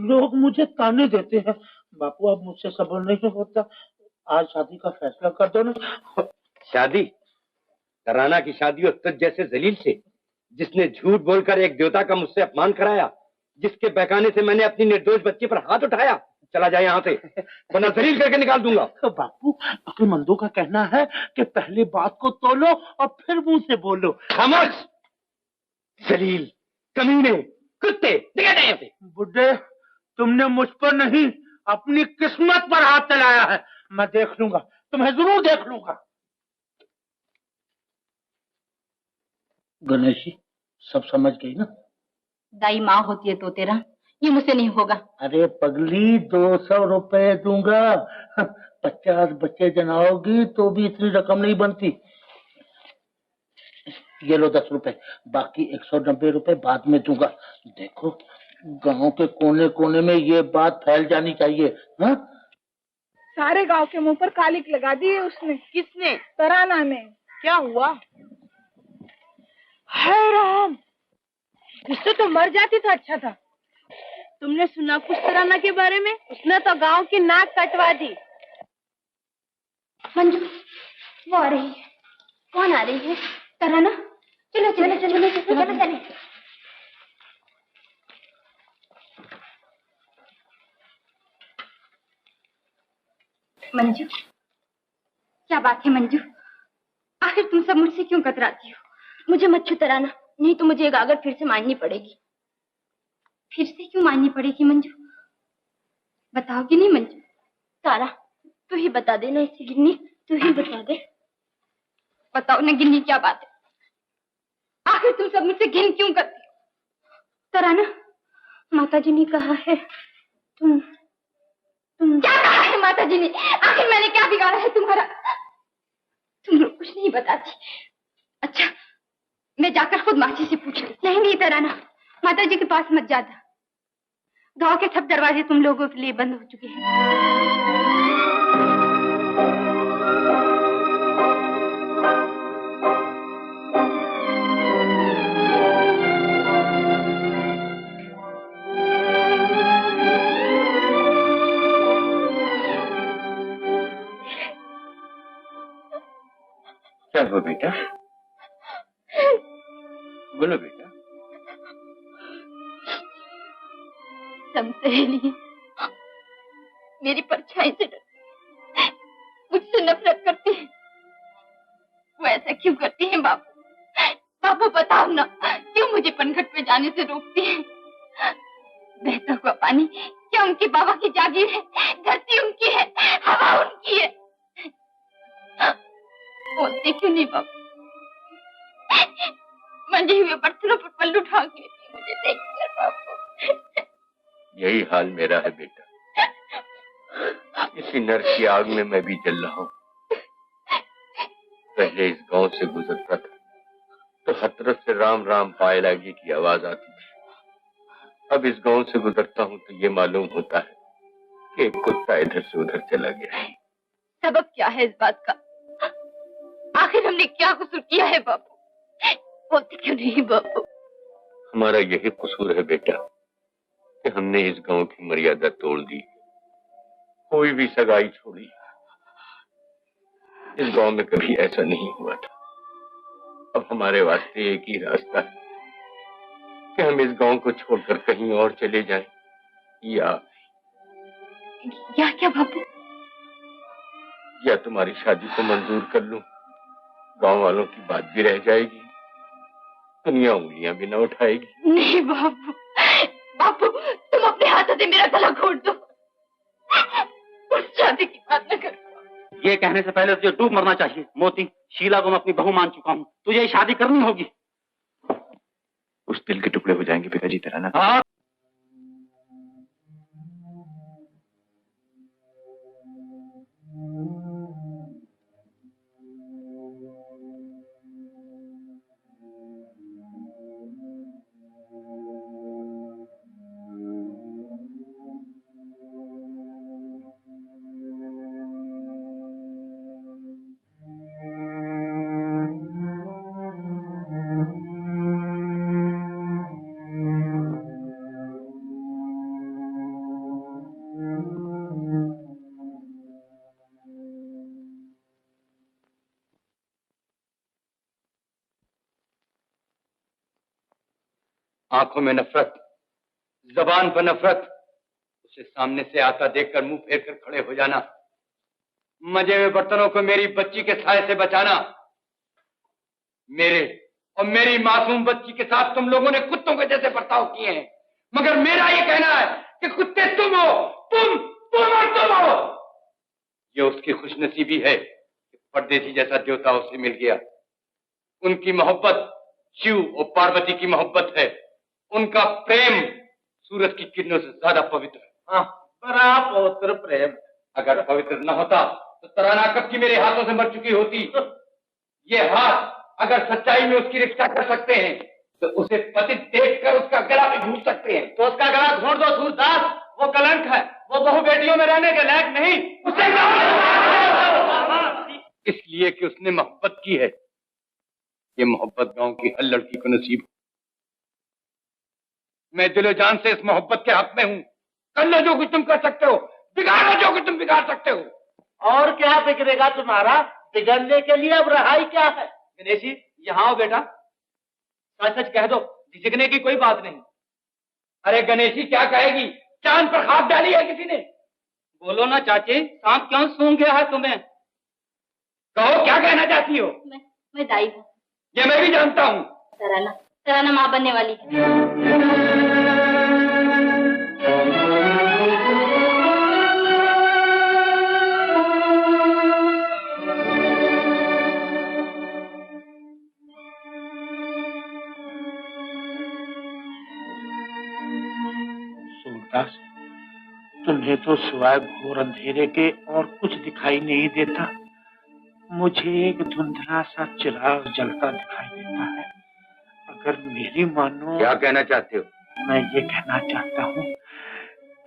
लोग मुझे ताने देते हैं। बापू अब मुझसे सब्र नहीं होता, आज शादी का फैसला कर दो ना। शादी? तराना की शादी और तुझ जैसे जलील से, जिसने झूठ बोलकर एक देवता का मुझसे अपमान कराया, जिसके बहकाने से मैंने अपनी निर्दोष बच्ची पर हाथ उठाया। चला जाए यहाँ से, वरना जलील करके निकाल दूंगा। तो बापू, अक्लमंदों का कहना है कि पहले बात को तोलो और फिर मुंह से बोलो। खामोश, जलील, कमीने, कुत्ते, निकल जाए यहाँ से। बुड्ढे, तुमने मुझ पर नहीं अपनी किस्मत पर हाथ चलाया है। मैं देख लूंगा, तुम्हें जरूर देख लूंगा। गणेश जी, सब समझ गई ना? दाई माँ होती है तो तेरा, ये मुझसे नहीं होगा। अरे पगली, 200 रुपए दूंगा। 50 बच्चे जनाओगी तो भी इतनी रकम नहीं बनती। ये लो 10 रुपए, बाकी 190 रुपए बाद में दूंगा। देखो, गांव के कोने कोने में ये बात फैल जानी चाहिए। हाँ? सारे गांव के मुंह पर कालिक लगा दी है उसने। किसने? तराना ने। क्या हुआ? हाय राम, इससे तो मर जाती तो अच्छा था। तुमने सुना कुछ तराना के बारे में? उसने तो गांव की नाक कटवा दी। मंजू, वो आ रही है। कौन आ रही है? तराना। चलो चलो चलो चलो चलो। मंजू, क्या बात है मंजू? आखिर तुम सब मुझसे क्यों कतराती हो? मुझे मत छू तराना, नहीं तो मुझे गागर फिर से मारनी पड़ेगी। फिर से क्यों मारनी पड़ेगी मंजू? बताओगी नहीं मंजू? तारा, तू ही बता देना इसे। गिन्नी, तू ही बता दे। बताओ ना गिन्नी, क्या बात है? आखिर तुम सब मुझसे घिन क्यों करती हो? तराना, माताजी ने कहा है तुम क्या कहा है माताजी ने? आखिर मैंने क्या बिगाड़ा है तुम्हारा? तुम लोग कुछ नहीं बताती। अच्छा, मैं जाकर खुद मासी से पूछ ली। नहीं नहीं तराना, माताजी के पास मत जाता। गांव के सब दरवाजे तुम लोगों के लिए बंद हो चुके हैं। क्या हुआ बेटा? बोलो बेटा। सब सहेली मेरी परछाई से डरती, मुझसे नफरत करती है। वो ऐसा क्यों करती है बापू? बापू बताओ ना, क्यों मुझे पनघट पे जाने से रोकती है? बहता हुआ पानी क्या उनके बाबा की जागीर है? धरती उनकी है, हवा उनकी है। बोलते क्यों नहीं बापू? मंजे हुए बर्तनों पर पल्लू ढांक लेती मुझे देखकर बापू। यही हाल मेरा है बेटा। इसी नर्क की आग में मैं भी जल रहा हूँ। पहले इस गांव से गुजरता था तो हर तरफ से राम राम पाए लागे की आवाज आती थी। अब इस गांव से गुजरता हूँ तो ये मालूम होता है कि एक कुत्ता इधर से उधर चला गया है। सबब क्या है इस बात का? आखिर हमने क्या कसूर किया है बापू? बोलते क्यों नहीं बापू? हमारा यही कसूर है बेटा कि हमने इस गांव की मर्यादा तोड़ दी, कोई भी सगाई छोड़ी। इस गांव में कभी ऐसा नहीं हुआ था। अब हमारे वास्ते एक ही रास्ता है कि हम इस गांव को छोड़कर कहीं और चले जाएं, या क्या बापू? या तुम्हारी शादी को मंजूर कर लूं, गांव वालों की बात भी रह जाएगी, दुनिया उंगलियां भी न उठाएगी। नहीं बापू, बापू तुम अपने हाथों से मेरा गला घोट दो, उस शादी की बात न करो। ये कहने से पहले तुझे डूब मरना चाहिए। मोती, शीला को मैं अपनी बहू मान चुका हूँ, तुझे शादी करनी होगी। उस दिल के टुकड़े हो जाएंगे पिताजी, तराना। हाँ। आंखों में नफरत, जबान पर नफरत, उसे सामने से आता देखकर मुंह फेर कर खड़े हो जाना, मजे में बर्तनों को मेरी बच्ची के साए से बचाना। मेरे और मेरी मासूम बच्ची के साथ तुम लोगों ने कुत्तों के जैसे बर्ताव किए हैं, मगर मेरा ये कहना है कि कुत्ते तुम हो, तुम और तुम हो। ये उसकी खुशनसीबी है कि परदेसी जैसा देवता उसे मिल गया। उनकी मोहब्बत शिव और पार्वती की मोहब्बत है, उनका प्रेम सूरज की किरणों से ज्यादा पवित्र है। हाँ, बड़ा पवित्र प्रेम। अगर पवित्र न होता तो तराना कब की मेरे हाथों से मर चुकी होती। ये हाथ अगर सच्चाई में उसकी रक्षा कर सकते हैं तो उसे पतित देखकर उसका गला भी घोंट सकते हैं। तो उसका गला घोंट दो सूरदास, वो कलंक है, वो बहु बेटियों में रहने के लायक नहीं। उसे इसलिए कि उसने मोहब्बत की है। ये मोहब्बत गांव की हर लड़की को नसीब हो। मैं दिलो जान से इस मोहब्बत के हक में हूं। कर लो जो कुछ तुम कर सकते हो, बिगाड़ो जो कुछ तुम बिगाड़ सकते हो। और क्या बिगड़ेगा तुम्हारा? बिगड़ने के लिए अब रहाई क्या है? गणेशी, यहाँ आओ बेटा, सच सच कह दो, झिझकने की कोई बात नहीं। अरे गणेशी क्या कहेगी? चांद पर खाक डाली है किसी ने? बोलो ना चाची, सांप क्यों सूंघ गया है तुम्हें? कहो क्या कहना चाहती हो? मैं दाई हूँ। ये मैं भी जानता हूँ। तराना माँ बनने वाली है। सूरदास, तुम्हें तो सिवाय घोर अंधेरे के और कुछ दिखाई नहीं देता। मुझे एक धुंधला सा चिराग जलता दिखाई देता है। अगर मेरी मानो। क्या कहना चाहते हो? मैं ये कहना चाहता हूँ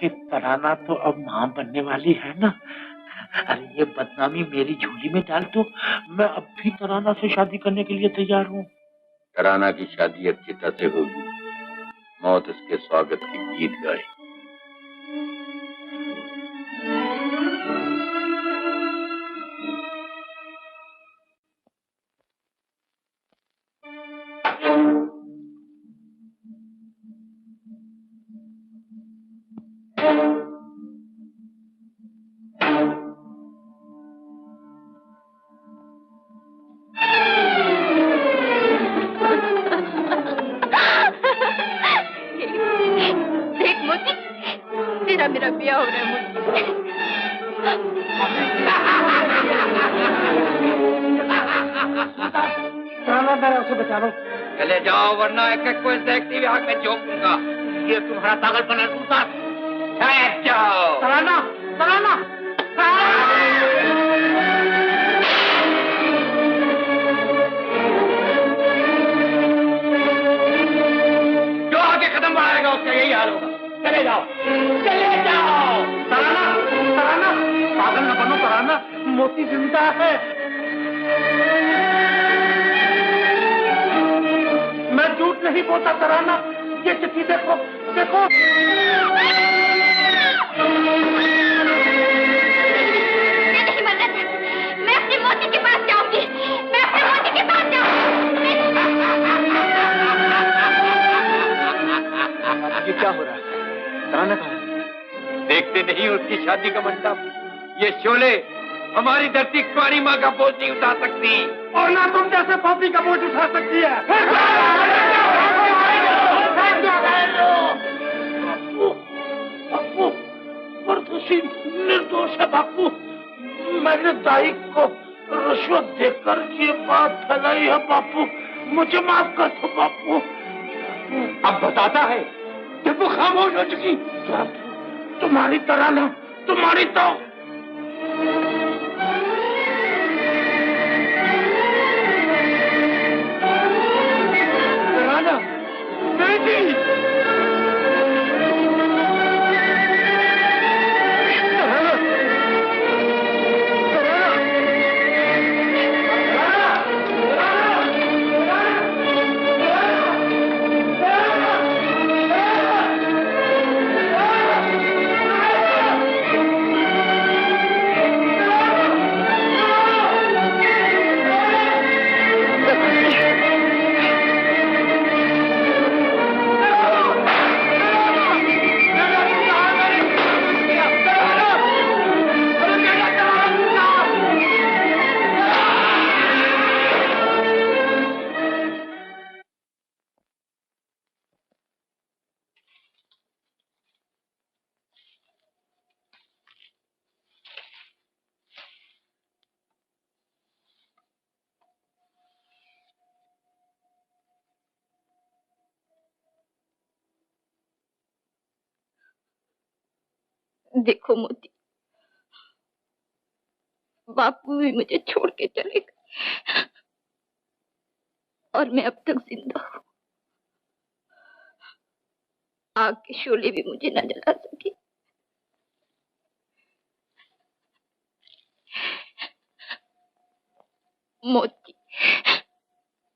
कि तराना तो अब माँ बनने वाली है ना। अरे ये बदनामी मेरी झोली में डाल दो, मैं अब भी तराना से शादी करने के लिए तैयार हूँ। तराना की शादी अच्छी तरह से होगी, मौत उसके स्वागत के गीत गाए। मेरा ब्याह हो रहा है मुझसे। उसे बचा लो। चले जाओ वरना एक एक को इस देखती हुई आग में झोंक दूंगा। ये तुम्हारा पागलपन है सूरदास। शायद जाओ। तराना, तराना, जो आगे कदम बढ़ाएगा उसका यही हाल होगा। चले जाओ, चले जाओ। तराना, तराना, पागल न बनो तराना, मोती जिंदा है। मैं झूठ नहीं बोलता तराना, ये चिट्ठी देखो, देखो। मैं नहीं मरना चाहती, मैं अपनी मोती के पास जाऊंगी, मैं अपनी मोती के पास जाऊंगी। ये क्या हो रहा है? तराना कहाँ है? देखते नहीं उसकी शादी का मंडप, ये शोले हमारी धरती कुंवारी माँ का बोझ नहीं उठा सकती, और ना तुम जैसे पापी का बोझ उठा सकती है। बापू परदोषी निर्दोष है बापू। मैंने दाई को रिश्वत देकर ये बात फैलाई है बापू, मुझे माफ कर दो बापू। अब बताता है जब वो खामोश हो चुकी। तुम्हारी तरह ना, तुम्हारी तो बेटी देखो मोती, बापू भी मुझे छोड़ के चले गए और मैं अब तक जिंदा हूँ। आग के शोले भी मुझे न जला सके। मोती,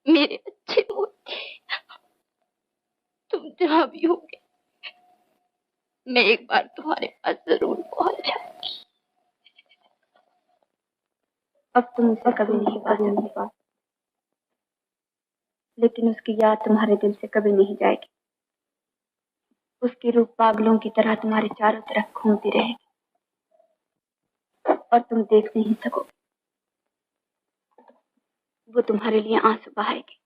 मेरे अच्छे मोती, तुम जहाँ भी होगे मैं एक बार तुम्हारे पास जरूर पहुंच जाऊंगी। अब तुम उसे कभी नहीं पा, लेकिन उसकी याद तुम्हारे दिल से कभी नहीं जाएगी। उसकी रूह पागलों की तरह तुम्हारे चारों तरफ घूमती रहेगी और तुम देख नहीं सकोगे। वो तुम्हारे लिए आंसू बहाएगी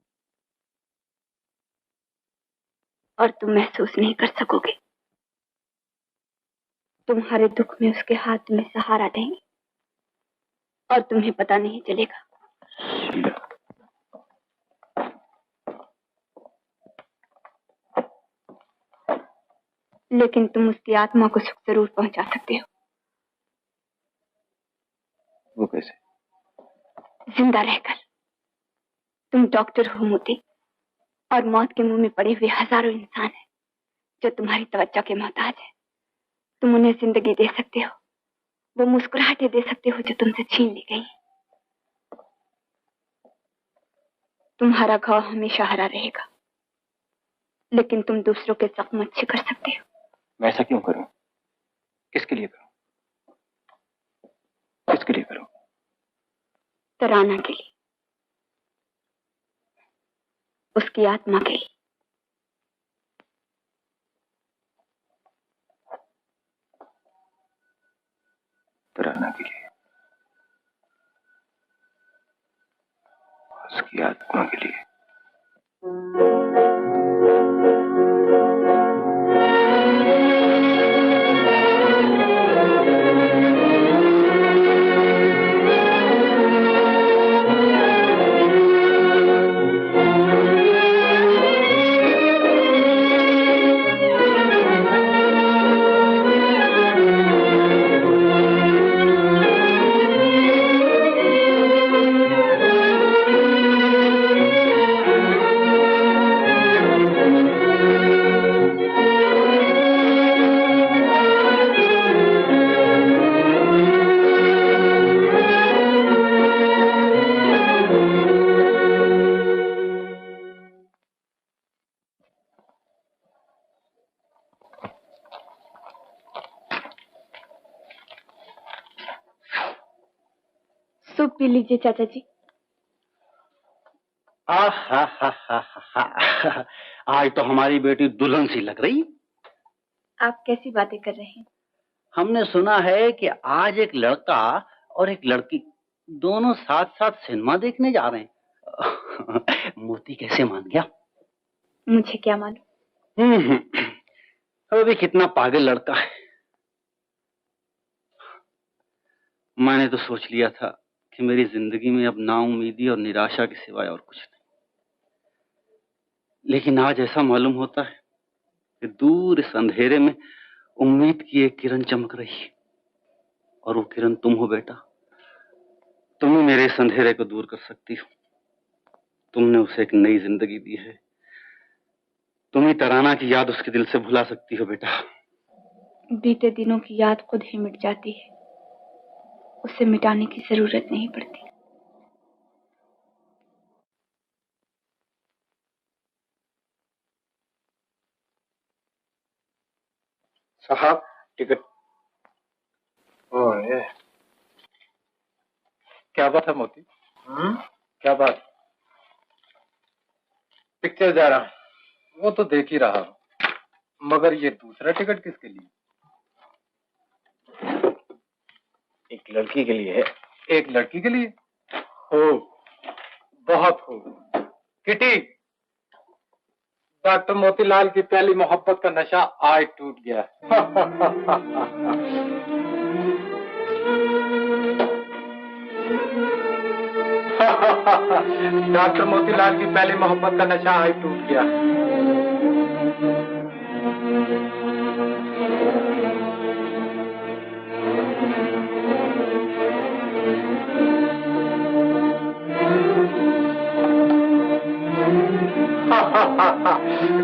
और तुम महसूस नहीं कर सकोगे। तुम्हारे दुख में उसके हाथ तुम्हें सहारा देंगे और तुम्हें पता नहीं चलेगा। लेकिन तुम उसकी आत्मा को सुख जरूर पहुंचा सकते हो। वो कैसे? जिंदा रहकर। तुम डॉक्टर हो मोती, और मौत के मुंह में पड़े हुए हजारों इंसान हैं जो तुम्हारी तवज्जो के मोहताज है। तुम उन्हें जिंदगी दे सकते हो, वो मुस्कुराहटें दे सकते हो जो तुमसे छीन ली गई। तुम्हारा घाव हमेशा हरा रहेगा, लेकिन तुम दूसरों के जख्म अच्छे कर सकते हो। मैं ऐसा क्यों करूं? किसके लिए करूं? किसके लिए करूं? तराना के लिए, उसकी आत्मा के लिए। तराना के लिए, उसकी आत्मा के लिए। सूप पी लीजिए चाचा जी। आज तो हमारी बेटी दुल्हन सी लग रही। आप कैसी बातें कर रहे हैं? हमने सुना है कि आज एक लड़का और एक लड़की, दोनों साथ साथ सिनेमा देखने जा रहे हैं। मोती कैसे मान गया? मुझे क्या मालूम। वो भी कितना पागल लड़का है। मैंने तो सोच लिया था कि मेरी जिंदगी में अब नाउम्मीदी और निराशा के सिवाय और कुछ नहीं, लेकिन आज ऐसा मालूम होता है कि दूर इस अंधेरे में उम्मीद की एक किरण चमक रही है, और वो किरण तुम हो बेटा। तुम ही मेरे इस अंधेरे को दूर कर सकती हो। तुमने उसे एक नई जिंदगी दी है। तुम ही तराना की याद उसके दिल से भुला सकती हो बेटा। बीते दिनों की याद खुद ही मिट जाती है, उसे मिटाने की जरूरत नहीं पड़ती। साहब टिकट। ओह, क्या बात है मोती? क्या बात? पिक्चर जा रहा हूँ। वो तो देख ही रहा हूँ, मगर ये दूसरा टिकट किसके लिए? एक लड़की के लिए है। एक लड़की के लिए? खूब, बहुत खूब। किटी, डॉक्टर मोतीलाल की पहली मोहब्बत का नशा आज टूट गया। डॉक्टर मोतीलाल की पहली मोहब्बत का नशा आज टूट गया।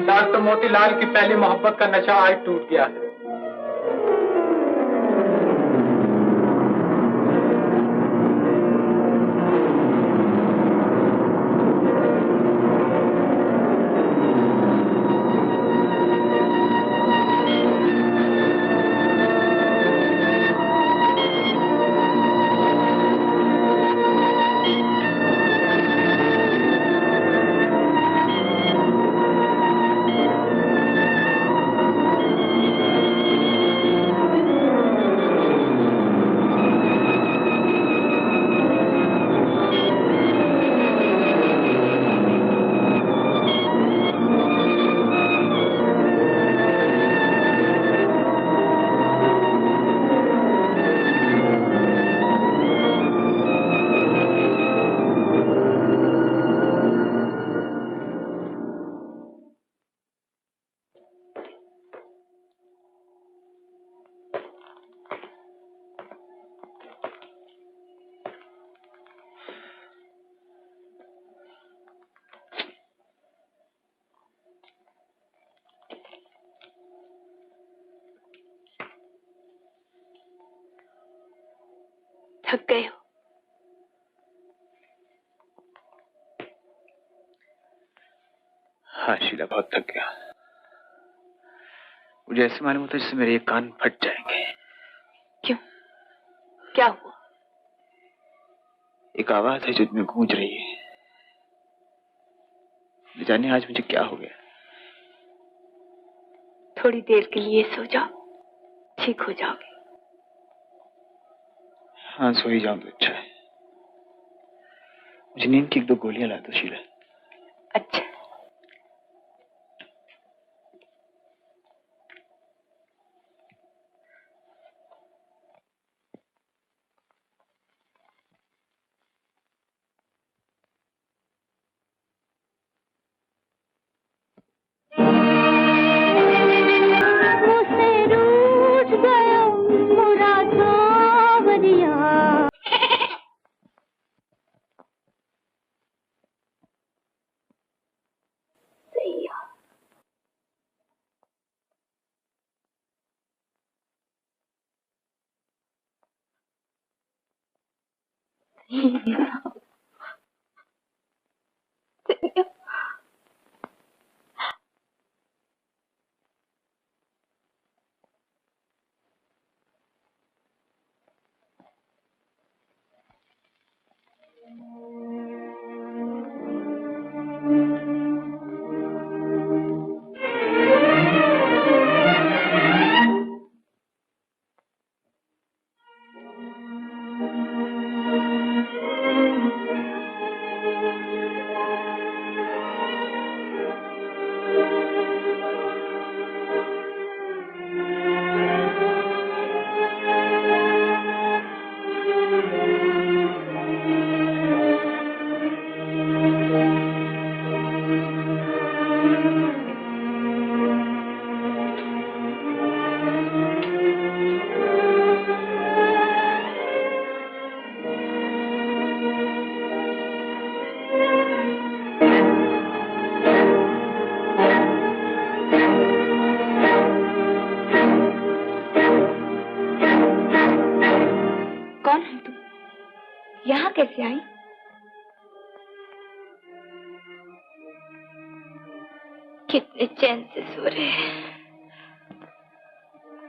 डॉक्टर मोतीलाल की पहली मोहब्बत का नशा आज टूट गया। थक गए हो? हाँ शीला, बहुत थक गया। मुझे ऐसे मालूम होता है जैसे मेरे ये कान फट जाएंगे। क्यों? क्या हुआ? एक आवाज है जो इसमें गूंज रही है। न जाने आज मुझे क्या हो गया। थोड़ी देर के लिए सो जाओ, ठीक हो जाओगे। हाँ, सो ही जाऊं तो अच्छा है। मुझे नींद की 1-2 गोलियां ला दो शीला। अच्छा। यहाँ कैसे आई? कितने चैन से सो रहे हैं।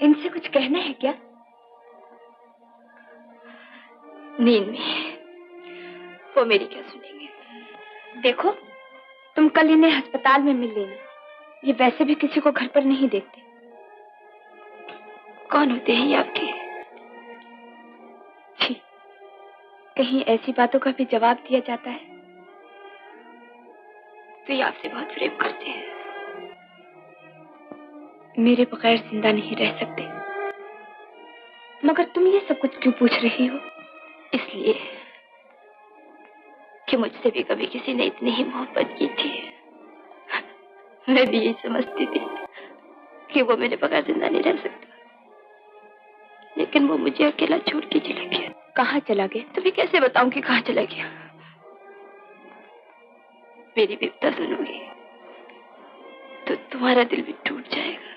इनसे कुछ कहना है क्या? नींद में, वो मेरी क्या सुनेंगे। देखो, तुम कल इन्हें अस्पताल में मिल लेना। ये वैसे भी किसी को घर पर नहीं देखते। कौन होते हैं ये आपके? छी, कहीं ऐसी बातों का भी जवाब दिया जाता है तो ये आपसे बहुत प्रेम करते हैं। मेरे बगैर जिंदा नहीं रह सकते। मगर तुम ये सब कुछ क्यों पूछ रही हो? इसलिए कि मुझसे भी कभी किसी ने इतनी ही मोहब्बत की थी। मैं भी यही समझती थी कि वो मेरे बगैर जिंदा नहीं रह सकता, लेकिन वो मुझे अकेला छोड़ के चला गया। कहाँ चला गया? तुम्हें कैसे बताऊं कि कहाँ चला गया? मेरी विपदा सुनोगे तो तुम्हारा दिल भी टूट जाएगा।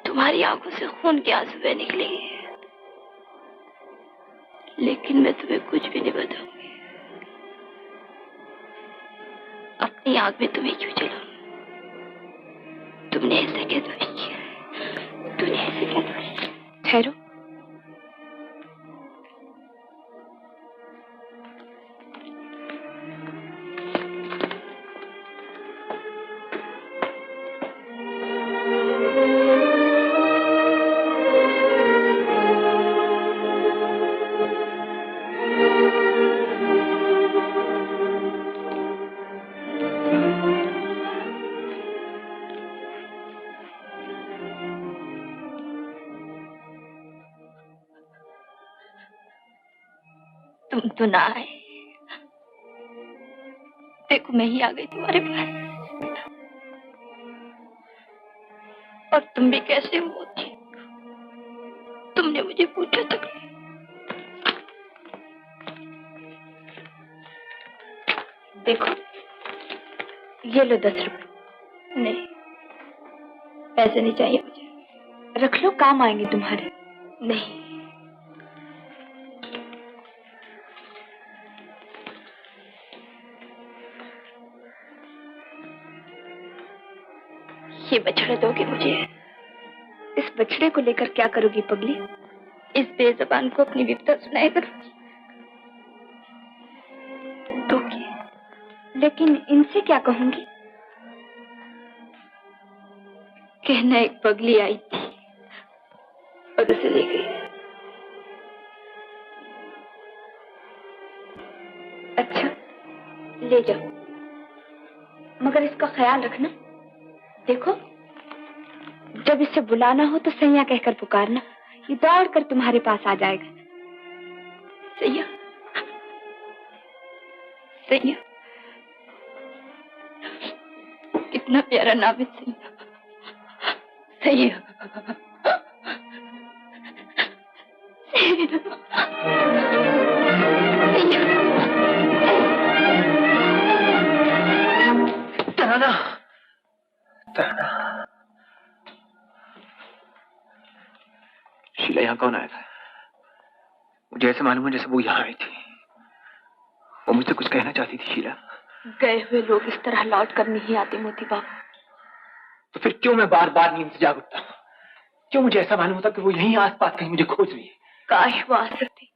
तुम्हारी आंखों से खून के आंसू बह निकलेंगे, लेकिन मैं तुम्हें कुछ भी नहीं बताऊंगी। अपनी आंख में तुम्हें क्यों चलाऊं? तुमने ऐसा क्या दोष किया? तुमने ऐसे क्या दोष किया? ठहरो। तुम तो ना आए। देखो, मैं ही आ गई तुम्हारे पास। और तुम भी कैसे हो? तुमने मुझे पूछा तक नहीं। देखो, ये लो 10 रुपए। नहीं, पैसे नहीं चाहिए मुझे। रख लो, काम आएंगे तुम्हारे। नहीं, ये बछड़ा दोगे मुझे? इस बछड़े को लेकर क्या करोगी पगली? इस बेज़बान को अपनी विपदा सुनाया करोगी? दोगी, लेकिन इनसे क्या कहूंगी? कहना एक पगली आई थी और उसे ले गई। अच्छा, ले जाओ, मगर इसका ख्याल रखना। देखो, जब इसे बुलाना हो तो सैया कहकर पुकारना। ये दौड़ कर तुम्हारे पास आ जाएगा। सैया, सैया, कितना प्यारा नाम है सैया। सैया, तराना, तराना। शीला यहाँ कौन आया था? मुझे ऐसे मालूम है जैसे वो यहाँ आई थी। वो मुझसे कुछ कहना चाहती थी। शीला, गए हुए लोग इस तरह लौट कर नहीं आते मोती बाबू। तो फिर क्यों मैं बार बार नींद से जाग उठता हूँ? क्यों मुझे ऐसा मालूम होता कि वो यहीं आसपास कहीं मुझे खोज रही है? काश वो आ सकती।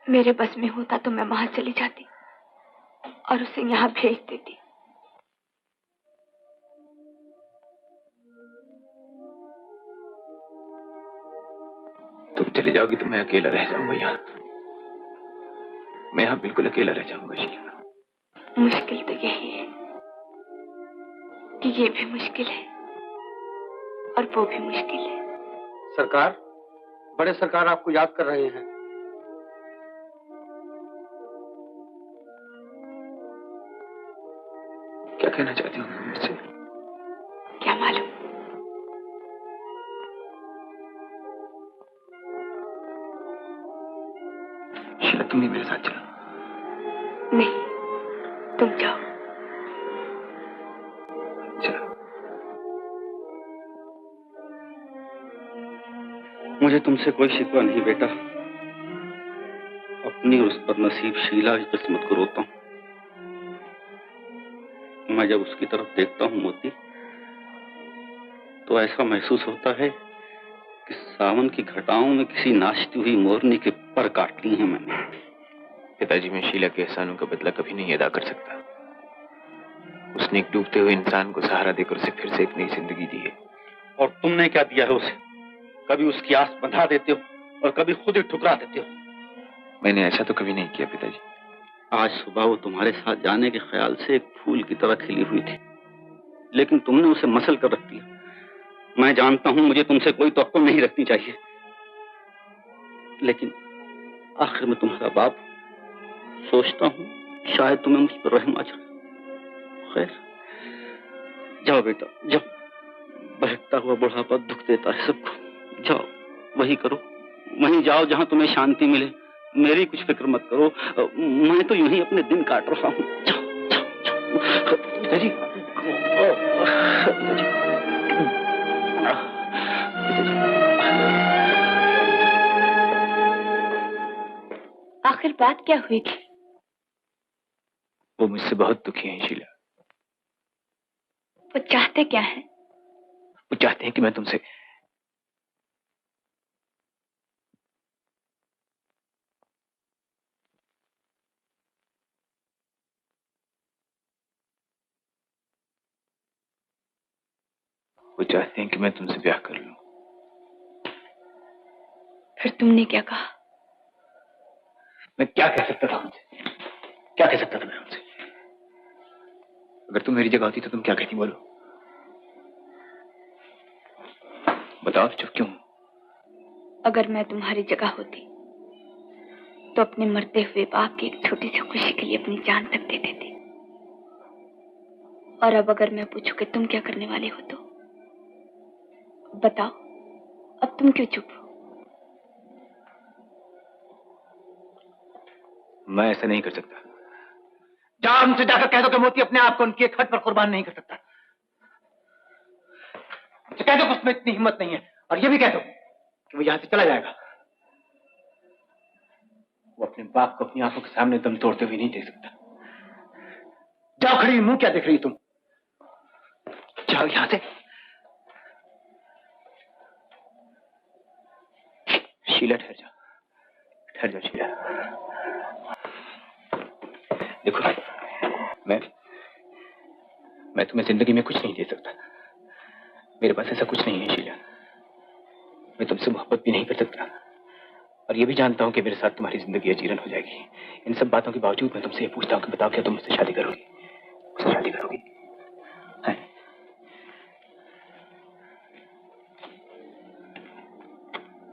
मेरे बस में होता तो मैं वहां चली जाती और उसे यहाँ भेज देती। तुम चले जाओगी तो मैं अकेला रह जाऊंगा यहाँ। मैं यहाँ बिल्कुल अकेला रह जाऊंगा शीला। मुश्किल तो यही है कि ये भी मुश्किल है और वो भी मुश्किल है। सरकार, बड़े सरकार आपको याद कर रहे हैं। क्या कहना चाहती हूँ मुझसे? क्या मालूम। शीला, तुम भी मेरे साथ चलो। नहीं, तुम जाओ। चलो। मुझे तुमसे कोई शिकवा नहीं बेटा। अपनी और उस पर नसीब शीला की किस्मत को रोता हूँ। मैं जब उसकी तरफ देखता हूँ मोती, तो ऐसा महसूस होता है कि सावन की घटाओं में किसी नाचती हुई मोरनी के पर काट ली हैं मैंने। पिताजी, मैं शीला के एहसानों का बदला कभी नहीं अदा कर सकता। उसने एक डूबते हुए इंसान को सहारा देकर उसे फिर से एक नई जिंदगी दी है। और तुमने क्या दिया है उसे? कभी उसकी आस बंधा देते हो और कभी खुद ही ठुकरा देते हो। मैंने ऐसा तो कभी नहीं किया पिताजी। आज सुबह वो तुम्हारे साथ जाने के ख्याल से एक फूल की तरह खिली हुई थी, लेकिन तुमने उसे मसल कर रख दिया। मैं जानता हूं मुझे तुमसे कोई तवक्को नहीं रखनी चाहिए, लेकिन आखिर में तुम्हारा बाप, सोचता हूं शायद तुम्हें मुझ पर रहम आ जाए। खैर, जाओ बेटा जाओ, बहकता हुआ बुढ़ापा दुख देता है सबको। जाओ, वही करो, वहीं जाओ जहां तुम्हें शांति मिले। मेरी कुछ फिक्र मत करो, मैं तो यूं ही अपने दिन काट रहा हूं। जाओ जाओ जाओ। पिताजी, आखिर बात क्या हुई थी? वो मुझसे बहुत दुखी हैं शीला। वो चाहते क्या है? वो चाहते हैं कि मैं तुमसे ब्याह कर लूं। फिर तुमने क्या कहा? मैं क्या कह सकता था उनसे? क्या कह सकता था मैं उनसे? अगर तुम मेरी जगह होती तो तुम क्या कहती? बोलो, बताओ, चुप क्यों? अगर मैं तुम्हारी जगह होती तो अपने मरते हुए बाप की एक छोटी सी खुशी के लिए अपनी जान तक दे देती। और अब अगर मैं पूछूं कि तुम क्या करने वाले हो, तो बताओ, अब तुम क्यों चुप हो? मैं ऐसा नहीं कर सकता। जाओ उनसे जाकर कह दो कि मोती अपने आप को उनकी एक खत पर कुर्बान नहीं कर सकता। तो कह दो कि उसमें इतनी हिम्मत नहीं है, और ये भी कह दो कि वो यहां से चला जाएगा। वो अपने बाप को अपनी आंखों के सामने दम तोड़ते हुए नहीं देख सकता। जाओ, खड़ी मुंह क्या देख रही तुम? जाओ यहां से। शीला, ठहर जाओ, ठहर जाओ शीला। देखो, मैं तुम्हें जिंदगी में कुछ नहीं दे सकता। मेरे पास ऐसा कुछ नहीं है शीला। मैं तुमसे मोहब्बत भी नहीं कर सकता, और ये भी जानता हूं कि मेरे साथ तुम्हारी जिंदगी अजीरन हो जाएगी। इन सब बातों के बावजूद मैं तुमसे ये पूछता हूं कि बताओ, क्या तुम मुझसे शादी करोगी? मुझसे शादी करोगी?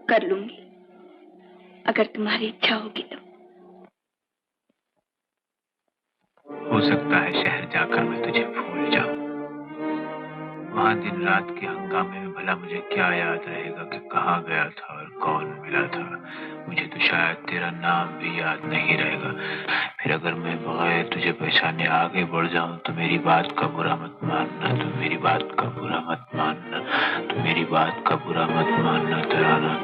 कर लूंगी, अगर तुम्हारी इच्छा होगी तो। हो सकता है शहर जाकर मैं तुझे भूल जाऊं। वहां दिन रात के हंगामे में भला मुझे क्या याद रहेगा कि कहाँ गया था और कौन मिला था। मुझे तो शायद तेरा नाम भी याद नहीं रहेगा। फिर अगर मैं बगैर तुझे पहचाने आगे बढ़ जाऊं तो मेरी बात का बुरा मत मानना, तो मेरी बात का बुरा मत मानना, तो मेरी बात का बुरा मत मानना तराना।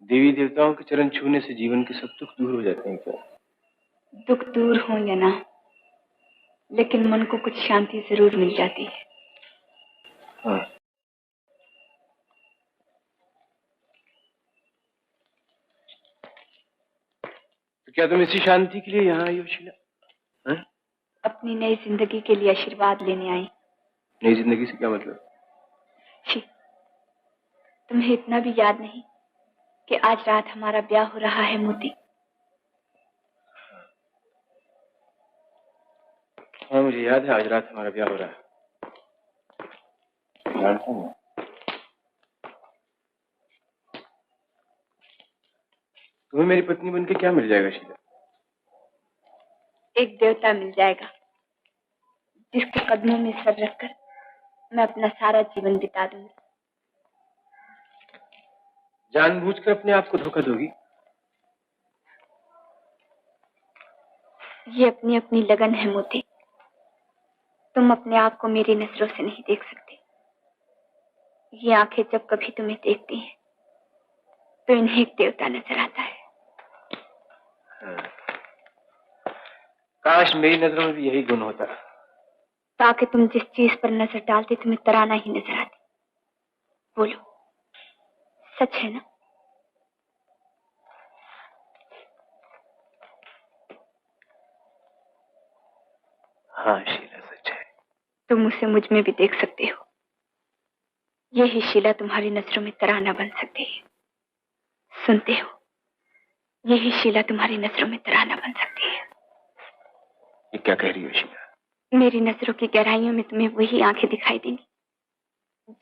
देवी देवताओं के चरण छूने से जीवन के सब दुख दूर हो जाते हैं क्या? दुख दूर हो या ना, लेकिन मन को कुछ शांति जरूर मिल जाती है। हाँ। तो क्या तुम इसी शांति के लिए यहाँ आई हो शीला? हाँ? अपनी नई जिंदगी के लिए आशीर्वाद लेने आई। नई जिंदगी से क्या मतलब? तुम्हें इतना भी याद नहीं कि आज रात हमारा ब्याह हो रहा है मोती? हाँ, मुझे याद है आज रात हमारा ब्याह हो रहा है। जानता हूँ। तुम्हें मेरी पत्नी बनके क्या मिल जाएगा शीला? एक देवता मिल जाएगा जिसके कदमों में सर रखकर मैं अपना सारा जीवन बिता दूंगी। जानबूझकर अपने आप को धोखा दोगी? ये अपनी अपनी लगन है मोती। तुम अपने आप को मेरी नजरों से नहीं देख सकते। ये आंखें जब कभी तुम्हें देखती हैं तो इन्हें एक देवता नजर आता है। काश मेरी नजरों में भी यही गुण होता, ताकि तुम जिस चीज पर नजर डालते तुम्हें तराना ही नजर आती। बोलो, सच है ना? हाँ शीला, सच है। तुम उसे मुझ में भी देख सकते हो। यही शीला तुम्हारी नजरों में तराना बन सकती है। सुनते हो? यही शीला तुम्हारी नजरों में तराना बन सकती है। ये क्या कह रही हो शीला? मेरी नजरों की गहराइयों में तुम्हें वही आंखें दिखाई देंगी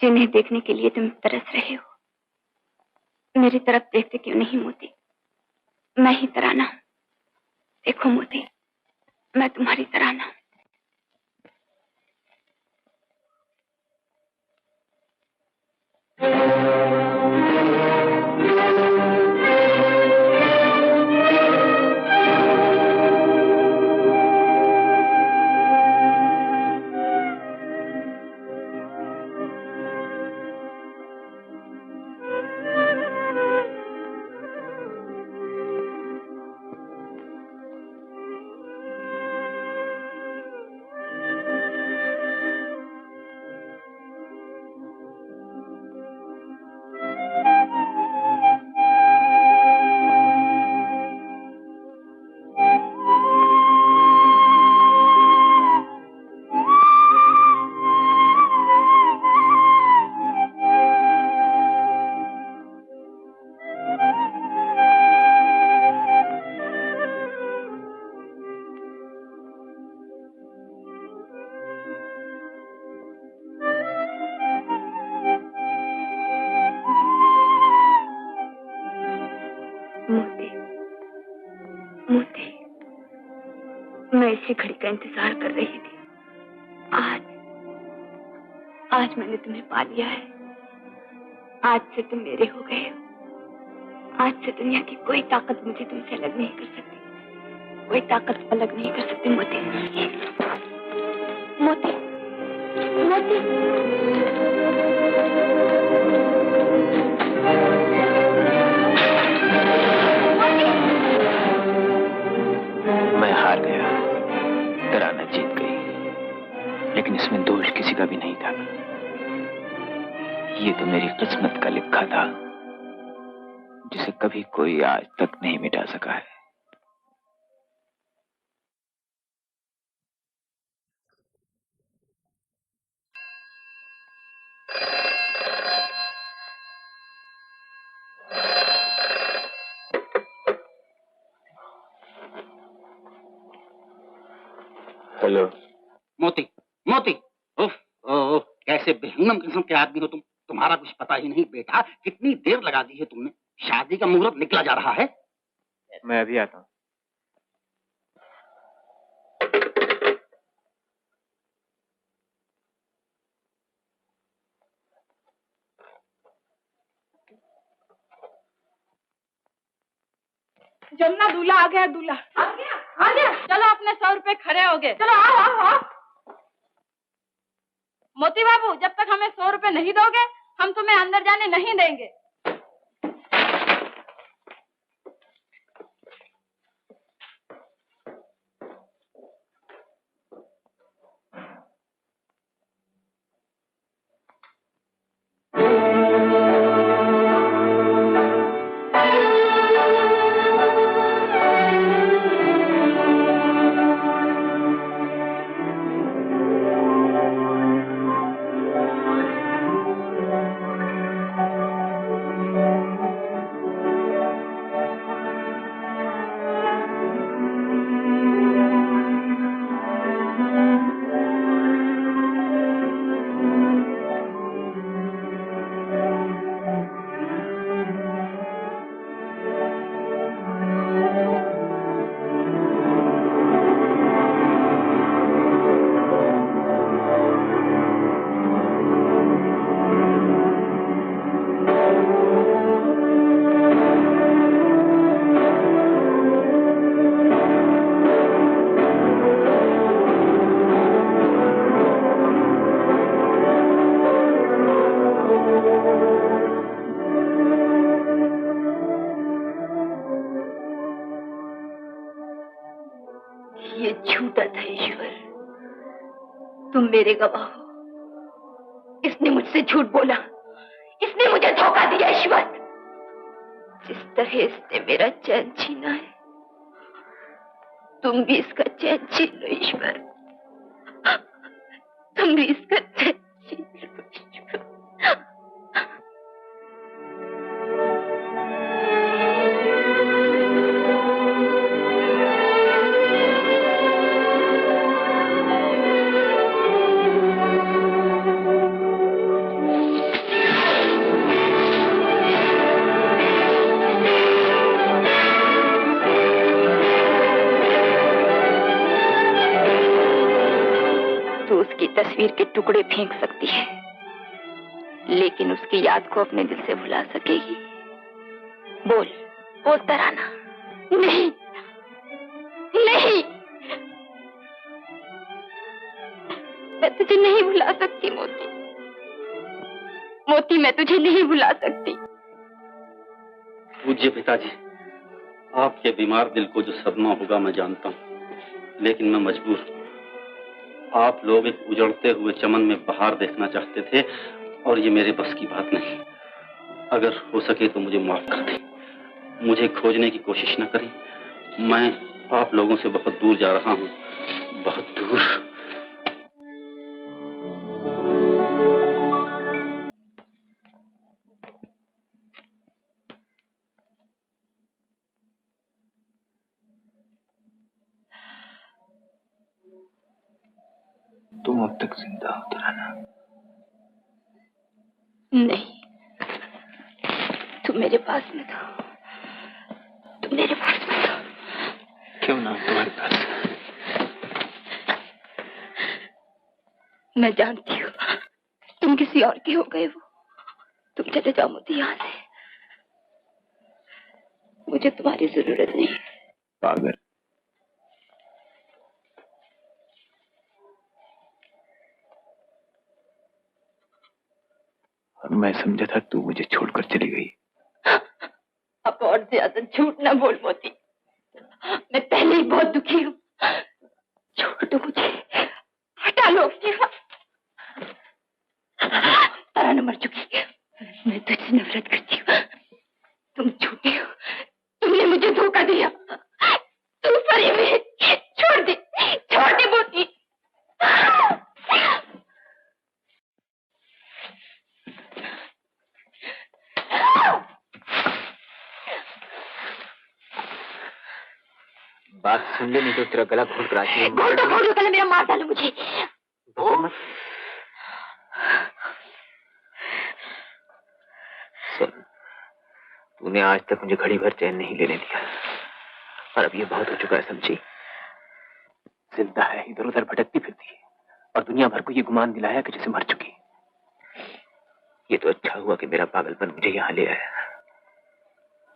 जिन्हें देखने के लिए तुम तरस रहे हो। मेरी तरफ देखते क्यों नहीं मोती? मैं ही तराना हूं। देखो मोती, मैं तुम्हारी तराना हूं। मैं इसी घड़ी का इंतजार कर रही थी। आज मैंने तुम्हें पा लिया है। आज से तुम मेरे हो गए हो। आज से दुनिया की कोई ताकत मुझे तुमसे अलग नहीं कर सकती। कोई ताकत अलग नहीं कर सकती मोती। मोती, मोती। मैं हार गया, तराना जीत गई, लेकिन इसमें दोष किसी का भी नहीं था। ये तो मेरी किस्मत का लिखा था, जिसे कभी कोई आज तक नहीं मिटा सका है। हेलो। मोती, मोती। उफ, ओह, कैसे बेहूनम किस्म के आदमी हो तुम। तुम्हारा कुछ पता ही नहीं बेटा। कितनी देर लगा दी है तुमने। शादी का मुहूर्त निकला जा रहा है। मैं अभी आता हूँ। जमुना, दूल्हा आ गया। दूल्हा आ गया, आ गया। चलो अपने 100 रुपए खड़े हो गए। चलो आओ आओ आओ। मोती बाबू, जब तक हमें 100 रुपए नहीं दोगे हम तुम्हें अंदर जाने नहीं देंगे। झूठा था ईश्वर, तुम मेरे गवाह हो। इसने मुझसे झूठ बोला, इसने मुझे धोखा दिया ईश्वर। जिस तरह इसने मेरा चैन छीना है, तुम भी इसका चैन छीन लो ईश्वर, तुम भी इसका चैन छीन लो ईश्वर। उसकी तस्वीर के टुकड़े फेंक सकती है, लेकिन उसकी याद को अपने दिल से भुला सकेगी। बोल बोल तराना। नहीं नहीं, मैं तुझे नहीं भुला सकती मोती, मोती मैं तुझे नहीं भुला सकती। पूज्य पिताजी, आपके बीमार दिल को जो सदमा होगा मैं जानता हूँ, लेकिन मैं मजबूर हूँ। आप लोग एक उजड़ते हुए चमन में बहार देखना चाहते थे और ये मेरे बस की बात नहीं। अगर हो सके तो मुझे माफ कर दें, मुझे खोजने की कोशिश न करें। मैं आप लोगों से बहुत दूर जा रहा हूँ, बहुत दूर। तुम अब तक जिंदा हो तराना? नहीं, तुम मेरे पास में था, तुम मेरे पास में था। क्यों ना तुम्हारे पास? मैं जानती हूँ तुम किसी और के हो गए हो। तुम चले जाओ मोती यहाँ से, मुझे तुम्हारी जरूरत नहीं। पागल, और मैं समझा था तू मुझे छोड़कर चली गई। अब और ज्यादा झूठ ना बोल मोती, मैं पहले ही बहुत दुखी हूँ। छोड़ दो मुझे, हटा लो अपने हाथ। तराना मर चुकी, मैं तुझसे नफरत करती हूँ। तुम झूठे हो, तुमने मुझे धोखा दिया। तुम फरी हुई, छोड़ दे मोती। बात सुन ले, नहीं तो तेरा गला घोट कर आती है। घोटो गला मेरा, मार डालो मुझे। सुन, तूने आज तक मुझे घड़ी भर चैन नहीं लेने दिया, और अब ये बहुत हो चुका है समझी। जिंदा है, इधर उधर भटकती फिरती है, और दुनिया भर को ये गुमान दिलाया कि जैसे मर चुकी। ये तो अच्छा हुआ कि मेरा पागलपन मुझे यहाँ ले आया,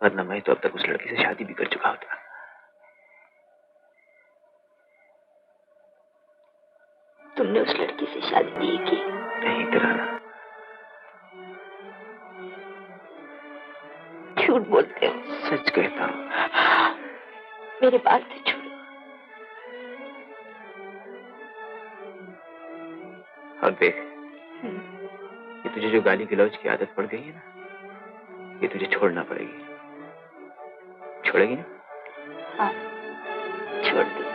वरना मैं तो अब तक उस लड़की से शादी भी कर चुका होता। तुमने उस लड़की से शादी नहीं की? नहीं तराना। झूठ बोलते हो। सच कहता हूँ। मेरे बात से छोड़ो। और देख, ये तुझे जो गाली गलौज की आदत पड़ गई है ना, ये तुझे छोड़ना पड़ेगी। छोड़ेगी ना? हाँ, छोड़ दूंगी।